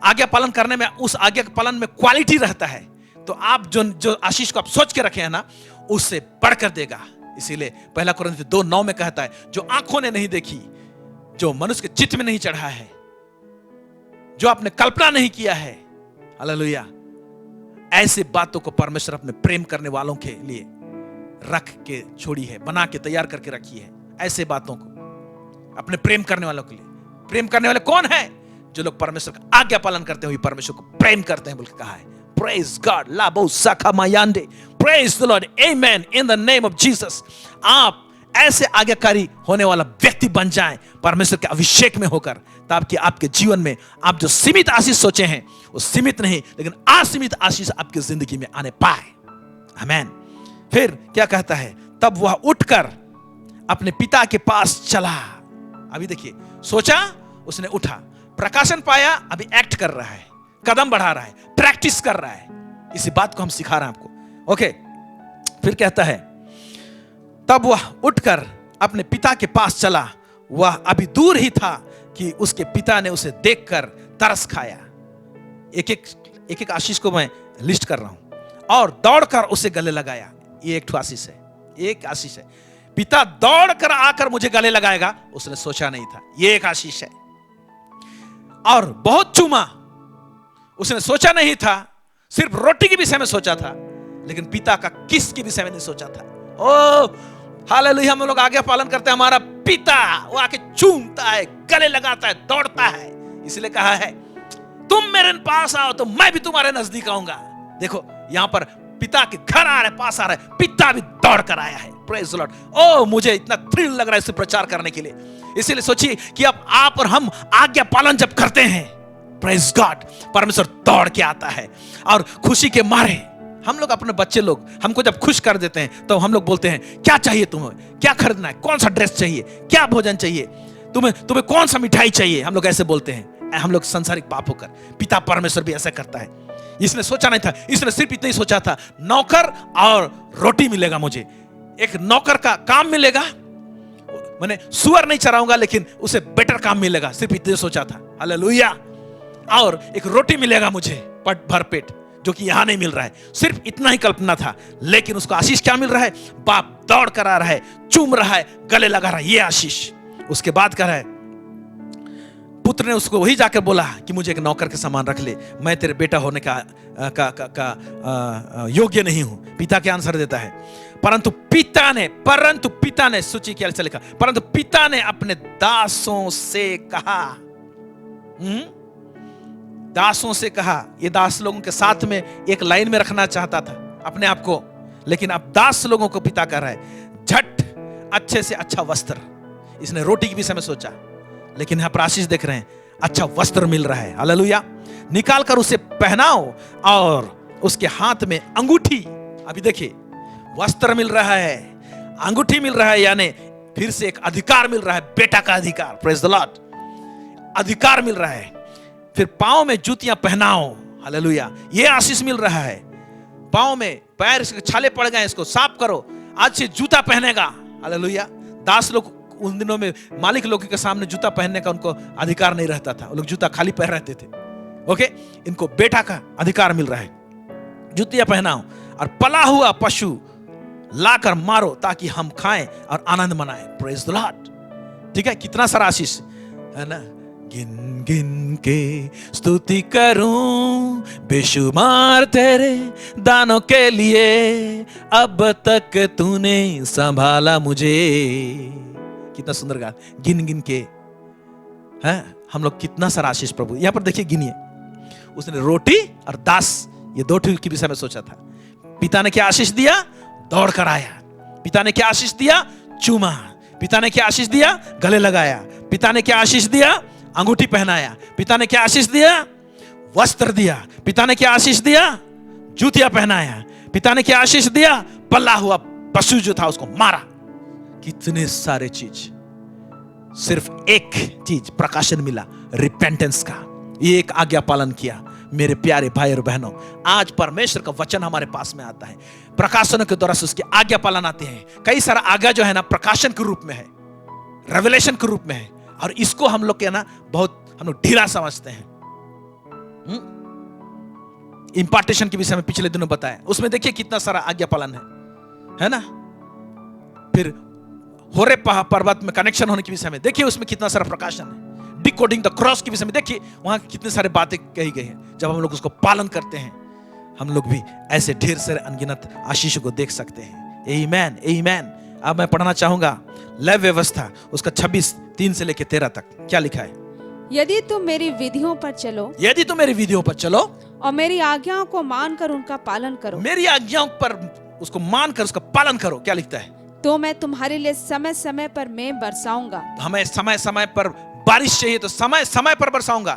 आज्ञा पालन करने में, उस आज्ञा पालन में क्वालिटी रहता है, तो आप जो आशीष को आप सोच के रखे हैं ना, उससे बढ़कर देगा। इसीलिए पहला कुरिन्थियों 2:9 में कहता है, जो आंखों ने नहीं देखी, जो मनुष्य के चित्त में नहीं चढ़ा है, जो आपने कल्पना नहीं किया है, हालेलुया, ऐसे बातों को परमेश्वर अपने प्रेम करने वालों के लिए रख के छोड़ी है, बना के तैयार करके रखी है। ऐसे बातों को अपने प्रेम करने वालों के लिए। प्रेम करने वाले कौन है? जो लोग परमेश्वर का आज्ञा पालन करते हुए परमेश्वर को प्रेम करते हैं, बोल के कहा है। Praise God. Labo saka mayande. Praise the Lord. Amen. In the name of Jesus. आप ऐसे आज्ञाकारी होने वाला व्यक्ति बन जाएं परमेश्वर के अभिषेक में होकर, ताकि आपके जीवन में आप जो सीमित आशीष सोचे हैं वो सीमित नहीं लेकिन असीमित आशीष आपकी जिंदगी में आने पाए। आमेन। फिर क्या कहता है, तब वह उठकर अपने पिता के पास चला। अभी देखिए, सोचा, उसने उठा, प्रकाशन पाया, अभी एक्ट कर रहा है, कदम बढ़ा रहा है, प्रैक्टिस कर रहा है। इसी बात को हम सिखा रहे हैं आपको। ओके, फिर कहता है, तब वह उठकर अपने पिता के पास चला। वह अभी दूर ही था कि उसके पिता ने उसे देखकर तरस खाया। एक एक आशीष को मैं लिस्ट कर रहा हूं। और दौड़कर उसे गले लगाया। ये एक आशीष है, एक आशीष है। पिता दौड़कर आकर मुझे गले लगाएगा, उसने सोचा नहीं था। ये एक आशीष है। और बहुत चूमा, उसने सोचा नहीं था। सिर्फ रोटी के विषय में सोचा था, लेकिन पिता का किस के विषय में नहीं सोचा था। ओ हालेलुया। हम लोग आज्ञा पालन करते हैं, हमारा पिता वो आके चूमता है, गले लगाता है, दौड़ता है। इसलिए कहा है, तुम मेरे पास आओ तो मैं भी तुम्हारे नजदीक आऊंगा। देखो यहां पर पिता के घर आ रहे, पास आ रहे, पिता भी दौड़ कर आया है। Praise the Lord. ओ मुझे इतना थ्रिल लग रहा है इसे प्रचार करने के लिए। इसीलिए सोचिए कि अब आप और हम आज्ञा पालन जब करते हैं, प्रेज गॉड, परमेश्वर दौड़ के आता है। और खुशी के मारे हम लोग, अपने बच्चे लोग हमको जब खुश कर देते हैं तो हम लोग बोलते हैं, क्या चाहिए तुम्हें, क्या खरीदना है, कौन सा ड्रेस चाहिए, क्या भोजन चाहिए, तुम्हें कौन सा मिठाई चाहिए, हम लोग ऐसे बोलते हैं। हम लोग संसारिक पाप होकर, पिता परमेश्वर भी ऐसा करता है। इसने सोचा नहीं था, इसने सिर्फ इतना ही सोचा था, नौकर और रोटी मिलेगा मुझे, एक नौकर का काम मिलेगा, मैंने सुअर नहीं चराऊंगा लेकिन उसे बेटर काम मिलेगा, सिर्फ इतना सोचा था। हालेलुया। और एक रोटी मिलेगा मुझे भर पेट, जो कि यहां नहीं मिल रहा है। सिर्फ इतना ही कल्पना था, लेकिन उसको आशीष क्या मिल रहा है, बाप दौड़ कर आ रहा है, चूम रहा है, गले लगा रहा है, ये आशीष। उसके बाद कह रहा है, पुत्र ने उसको वही जाकर बोला कि मुझे एक नौकर के समान रख ले, मैं तेरे बेटा होने का योग्य नहीं हूं। पिता क्या आंसर देता है, परंतु पिता ने सूची क्या लिखा, परंतु पिता ने अपने दासों से कहा। दासों से कहा, ये दास लोगों के साथ में एक लाइन में रखना चाहता था अपने आप को, लेकिन अब दास लोगों को पिता कर रहा है, झट अच्छे से अच्छा वस्त्र। इसने रोटी के विषय में सोचा, लेकिन यहां पर आशीष देख रहे हैं, अच्छा वस्त्र मिल रहा है। हालेलुया। निकाल कर उसे पहनाओ और उसके हाथ में अंगूठी। अभी देखिए, वस्त्र मिल रहा है, अंगूठी मिल रहा है, यानी फिर से एक अधिकार मिल रहा है, बेटा का अधिकार। Praise the Lord. अधिकार मिल रहा है। फिर पांव में जूतियां पहनाओ। हालेलुया। ये आशीष मिल रहा है। पांव में पैर इसके छाले पड़ गए, इसको साफ करो, आज से जूता पहनेगा। हालेलुया। दास लोग उन दिनों में मालिक लोगों के सामने जूता पहनने का उनको अधिकार नहीं रहता था, वो लोग जूता खाली पहन रहते थे। ओके, इनको बेटा का अधिकार मिल रहा है। जूतियां पहनाओ और पला हुआ पशु लाकर मारो ताकि हम खाएं और आनंद मनाएं। Praise the Lord. ठीक है, कितना सारा आशीष है ना। गिन गिन के स्तुति करूं बेशुमार तेरे दानों के लिए, अब तक तूने संभाला मुझे। कितना सुंदर गा, गिन गिन के है हम लोग, कितना सारा आशीष प्रभु। यहां पर देखिए, गिनिए, उसने रोटी और दास, ये दो चीज के विषय में सोचा था। पिता ने क्या आशीष दिया, दौड़ कर आया। पिता ने क्या आशीष दिया, चूमा। पिता ने क्या आशीष दिया, गले लगाया। पिता ने क्या आशीष दिया, अंगूठी पहनाया। पिता ने क्या आशीष दिया, वस्त्र दिया। पिता ने क्या आशीष दिया, जूतियां पहनाया। पिता ने क्या आशीष दिया, पला हुआ पशु जो था उसको मारा। कितने सारे चीज, सिर्फ एक चीज प्रकाशन मिला, रिपेंटेंस का। ये एक आज्ञा पालन किया। मेरे प्यारे भाई और बहनों, आज परमेश्वर का वचन हमारे पास में आता है, प्रकाशनों के द्वारा से उसके आज्ञा पालन आते हैं। कई सारा आज्ञा जो है ना, प्रकाशन के रूप में है, रेवलेशन के रूप में है, और इसको हम लोग के ना बहुत हम लोग ढीला समझते हैं। इंपार्टेशन के विषय में पिछले दिनों बताया, उसमें देखिए कितना सारा आज्ञा पालन है ना। फिर होरे पर्वत में कनेक्शन होने के विषय में देखिए, उसमें कितना सारा प्रकाशन है। डिकोडिंग द क्रॉस के विषय में देखिए, वहां कितने सारे बातें कही गई हैं। जब हम लोग उसको पालन करते हैं, हम लोग भी ऐसे ढेर सारे अनगिनत आशीषों को देख सकते हैं। आमीन, आमीन। अब मैं पढ़ना चाहूंगा लय व्यवस्था, उसका 26:3 से लेकर 13 तक क्या लिखा है। यदि तुम मेरी विधियों पर चलो, यदि तुम मेरी विधियों पर चलो और मेरी आज्ञाओं को मानकर उनका पालन करो, मेरी आज्ञाओं पर उसको मानकर उसका पालन करो। क्या लिखता है? तो मैं तुम्हारे लिए समय समय पर मैं बरसाऊंगा, हमें समय समय पर बारिश चाहिए तो समय समय पर बरसाऊंगा,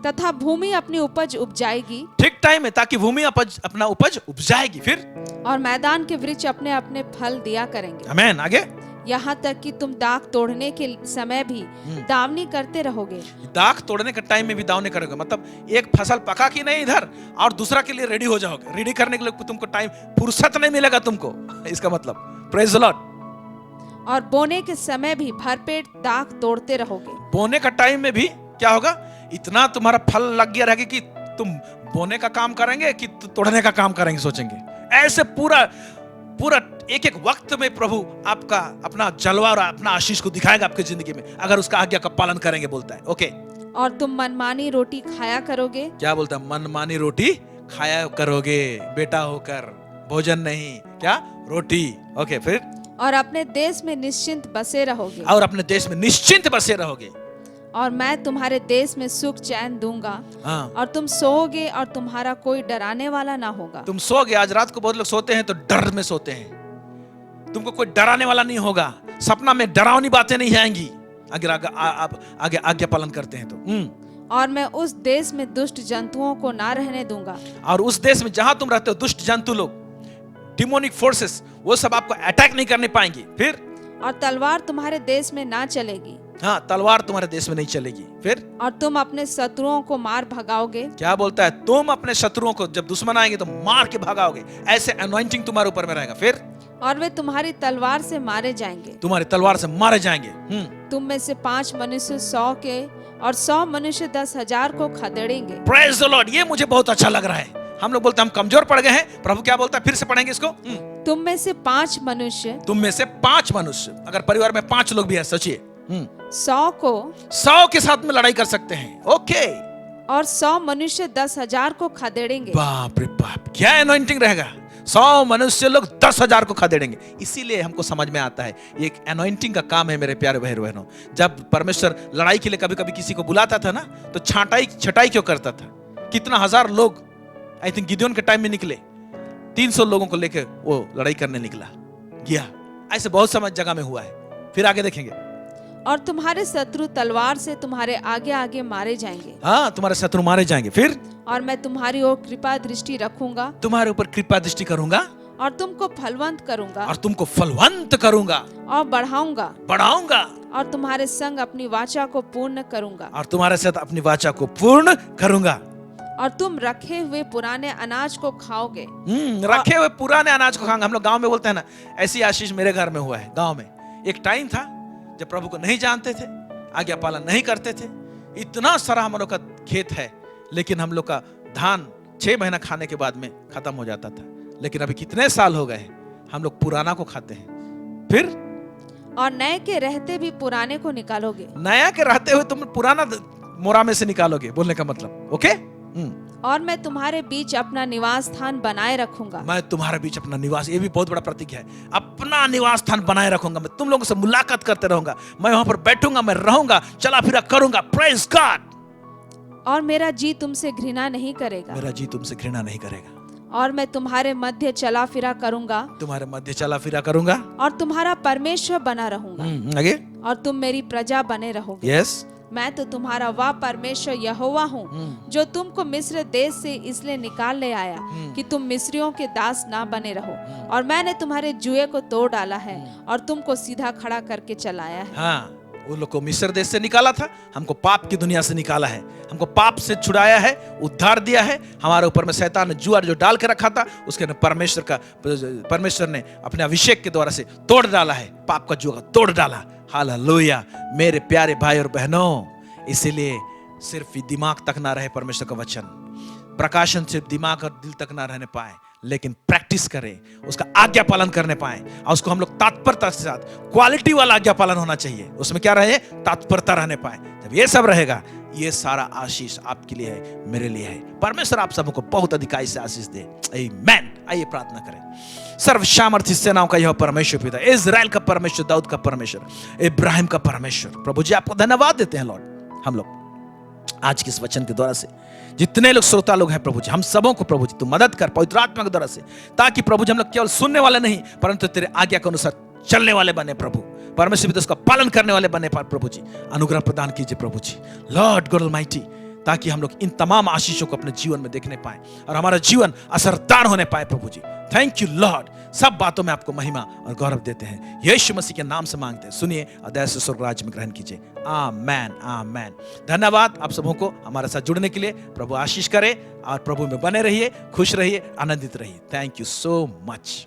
तथा भूमि अपनी उपज उपजाएगी, ठीक टाइम में, ताकि भूमि अपना उपज उपजाएगी। फिर और मैदान के वृक्ष अपने अपने फल दिया करेंगे। आमीन। आगे, यहाँ तक कि तुम दाख तोड़ने के समय भी दावनी करते रहोगे। दाख तोड़ने के टाइम में भी दावनी करोगे, मतलब एक फसल पका कि नहीं इधर और दूसरा के लिए रेडी हो जाओगे। रेडी करने के लिए तुमको टाइम, फुर्सत नहीं मिलेगा तुमको, इसका मतलब। Praise the Lord. और बोने के समय भी भरपेट दाख तोड़ते रहोगे। बोने का टाइम में भी क्या होगा? इतना तुम्हारा फल लग गया रहेगा कि तुम बोने का काम करेंगे कि तोड़ने का काम करेंगे, सोचेंगे। ऐसे पूरा पूरा एक एक वक्त में प्रभु आपका अपना जलवा और अपना आशीष को दिखाएगा आपकी जिंदगी में, अगर उसका आज्ञा का पालन करेंगे, बोलता है। ओके। और तुम मनमानी रोटी खाया करोगे। क्या बोलता है? मनमानी रोटी खाया करोगे, बेटा होकर, भोजन नहीं, क्या? रोटी। ओके। फिर और अपने देश में निश्चिंत बसे रहोगे। और अपने देश में निश्चिंत बसे रहोगे। और मैं तुम्हारे देश में सुख चैन दूंगा। हाँ। और तुम सोओगे और तुम्हारा कोई डराने वाला ना होगा। तुम सोओगे। आज रात को बहुत लोग सोते हैं तो डर में सोते हैं। तुमको कोई डराने वाला नहीं होगा, सपना में डरावनी बातें नहीं आएंगी अगर आप आगे आज्ञा पालन करते हैं तो। और मैं उस देश में दुष्ट जंतुओं को ना रहने दूंगा। और उस देश में जहां तुम रहते हो, दुष्ट जंतु लोग, डिमोनिक फोर्सेस, वो सब आपको अटैक नहीं करने पाएंगे। फिर और तलवार तुम्हारे देश में ना चलेगी। हाँ, तलवार तुम्हारे देश में नहीं चलेगी। फिर और तुम अपने शत्रुओं को मार भगाओगे। क्या बोलता है? तुम अपने शत्रुओं को, जब दुश्मन आएंगे तो मार के भगाओगे। ऐसे अनॉइंटिंग तुम्हारे ऊपर में रहेगा। फिर और वे तुम्हारी तलवार से मारे जाएंगे। तुम्हारी तलवार से मारे जाएंगे। तुम में से 5 मनुष्य 100 के और 100 मनुष्य 10,000 को खदेड़ेंगे। Praise the Lord. ये मुझे बहुत अच्छा लग रहा है। हम लोग बोलते हैं हम कमजोर पड़ गए हैं, प्रभु क्या बोलता है? फिर से पढ़ेंगे इसको। तुम में से 5 मनुष्य, तुम में से 5 मनुष्य, अगर परिवार में 5 लोग भी है, सोचिए, 100 को 100 के साथ में लड़ाई कर सकते हैं। ओके। और 100 मनुष्य 10,000 को खदेड़ेंगे। बाप रे बाप, क्या एनॉइंटिंग रहेगा! 100 मनुष्य लोग 10,000 को खदेड़ेंगे। इसीलिए हमको समझ में आता है ये एक एनॉइंटिंग का काम है मेरे प्यारे भाई बहनों। जब परमेश्वर लड़ाई के लिए कभी कभी किसी को बुलाता था ना, तो छटाई क्यों करता था? कितना हजार लोग, आई थिंक गिदियोन के टाइम में निकले, 300 लोगों को लेकर वो लड़ाई करने निकला गया। ऐसे बहुत समय जगह में हुआ है। फिर आगे देखेंगे। और तुम्हारे शत्रु तलवार से तुम्हारे आगे आगे मारे जाएंगे। हाँ, तुम्हारे शत्रु मारे जाएंगे। फिर और मैं तुम्हारी ओर कृपा दृष्टि रखूंगा। तुम्हारे ऊपर कृपा दृष्टि करूंगा। और तुमको फलवंत करूंगा। और तुमको फलवंत करूंगा। और बढ़ाऊंगा। और तुम्हारे संग अपनी वाचा को पूर्ण करूंगा। और तुम्हारे साथ अपनी वाचा को पूर्ण करूंगा। और तुम रखे हुए पुराने अनाज को खाओगे। रखे हुए पुराने अनाज को खाएंगे। हम लोग गांव में बोलते हैं ना, ऐसी आशीष मेरे घर में हुआ है। गांव में एक टाइम था जब प्रभु को नहीं जानते थे, आज्ञा पालन नहीं करते थे। इतना सारा हम लोग का खेत है, लेकिन हम लोग का धान 6 महीना खाने के बाद में खत्म हो जाता था। लेकिन अभी कितने साल हो गए हम लोग पुराना को खाते हैं। फिर और नए के रहते भी पुराने को निकालोगे। नया के रहते हुए तुम पुराना मोरा में से निकालोगे, बोलने का मतलब। ओके। और मैं तुम्हारे बीच अपना निवास स्थान बनाए रखूंगा। मैं तुम्हारे बीच अपना निवास, ये भी बहुत बड़ा प्रतीक है। अपना निवास स्थान बनाए रखूंगा। मैं तुम लोगों से मुलाकात करते रहूंगा। मैं वहां पर बैठूंगा, मैं रहूंगा, चला फिरा करूंगा। Praise God. और मेरा जी तुमसे घृणा नहीं करेगा। मेरा जी तुमसे घृणा नहीं करेगा। और मैं तुम्हारे मध्य चला फिरा करूंगा। तुम्हारे मध्य चला फिरा करूंगा। और तुम्हारा परमेश्वर बना रहूंगा। आगे। और तुम मेरी प्रजा बने रहोगे। यस। मैं तो तुम्हारा वह परमेश्वर यहोवा हूँ, जो तुमको मिस्र देश से इसलिए निकाल ले आया कि तुम मिस्रियों के दास ना बने रहो। और मैंने तुम्हारे जुए को तोड़ डाला है और तुमको सीधा खड़ा करके चलाया है। हाँ, वो लोग को मिस्र देश से निकाला था, हमको पाप की दुनिया से निकाला है, हमको पाप से छुड़ाया है, उद्धार दिया है। हमारे ऊपर में शैतान ने जुआ जो डाल के रखा था, उसके परमेश्वर ने अपने अभिषेक के द्वारा से तोड़ डाला है। पाप का जुआ तोड़ डाला। हालेलुया मेरे प्यारे भाई और बहनों। इसीलिए सिर्फ दिमाग तक ना रहे परमेश्वर का वचन, प्रकाशन सिर्फ दिमाग और दिल तक ना रहने पाए, लेकिन प्रैक्टिस करें, उसका आज्ञा पालन करने पाए। और उसको हम लोग तत्परता के साथ, क्वालिटी वाला आज्ञा पालन होना चाहिए। उसमें क्या रहे? तत्परता रहने पाए। जब ये सब रहेगा, ये सारा आशीष आपके लिए है, मेरे लिए है। परमेश्वर आप सबको बहुत अधिकाई से आशीष दे। आमीन। आइए प्रार्थना करें। सर्वसामर्थी सेनाओं का यह परमेश्वर पिता, इजराइल का परमेश्वर, दाऊद का परमेश्वर, इब्राहिम का परमेश्वर, प्रभु जी आपको धन्यवाद देते हैं लॉर्ड। हम लोग आज के इस वचन के द्वारा से जितने लोग श्रोता लोग हैं प्रभु जी, हम सबों को प्रभु जी तू मदद कर पवित्र आत्मा के द्वारा से, ताकि प्रभु जी हम लोग केवल सुनने वाले नहीं परंतु तेरे आज्ञा के अनुसार चलने वाले बने प्रभु। परमेश्वर भी उसका पालन करने वाले बने प्रभु जी। अनुग्रह प्रदान कीजिए प्रभु जी, लॉर्ड गॉड ऑलमाइटी, ताकि हम लोग इन तमाम आशीषों को अपने जीवन में देखने पाए और हमारा जीवन असरदार होने पाए प्रभु जी। Thank you lord. सब बातों में आपको महिमा और गौरव देते हैं, यीशु मसीह के नाम से मांगते हैं, सुनिए और दया से स्वर्ग राज्य में ग्रहण कीजिए। आमेन आमेन। धन्यवाद आप सबों को हमारे साथ जुड़ने के लिए। प्रभु आशीष करे और प्रभु में बने रहिए, खुश रहिए, आनंदित रहिए। Thank you so much.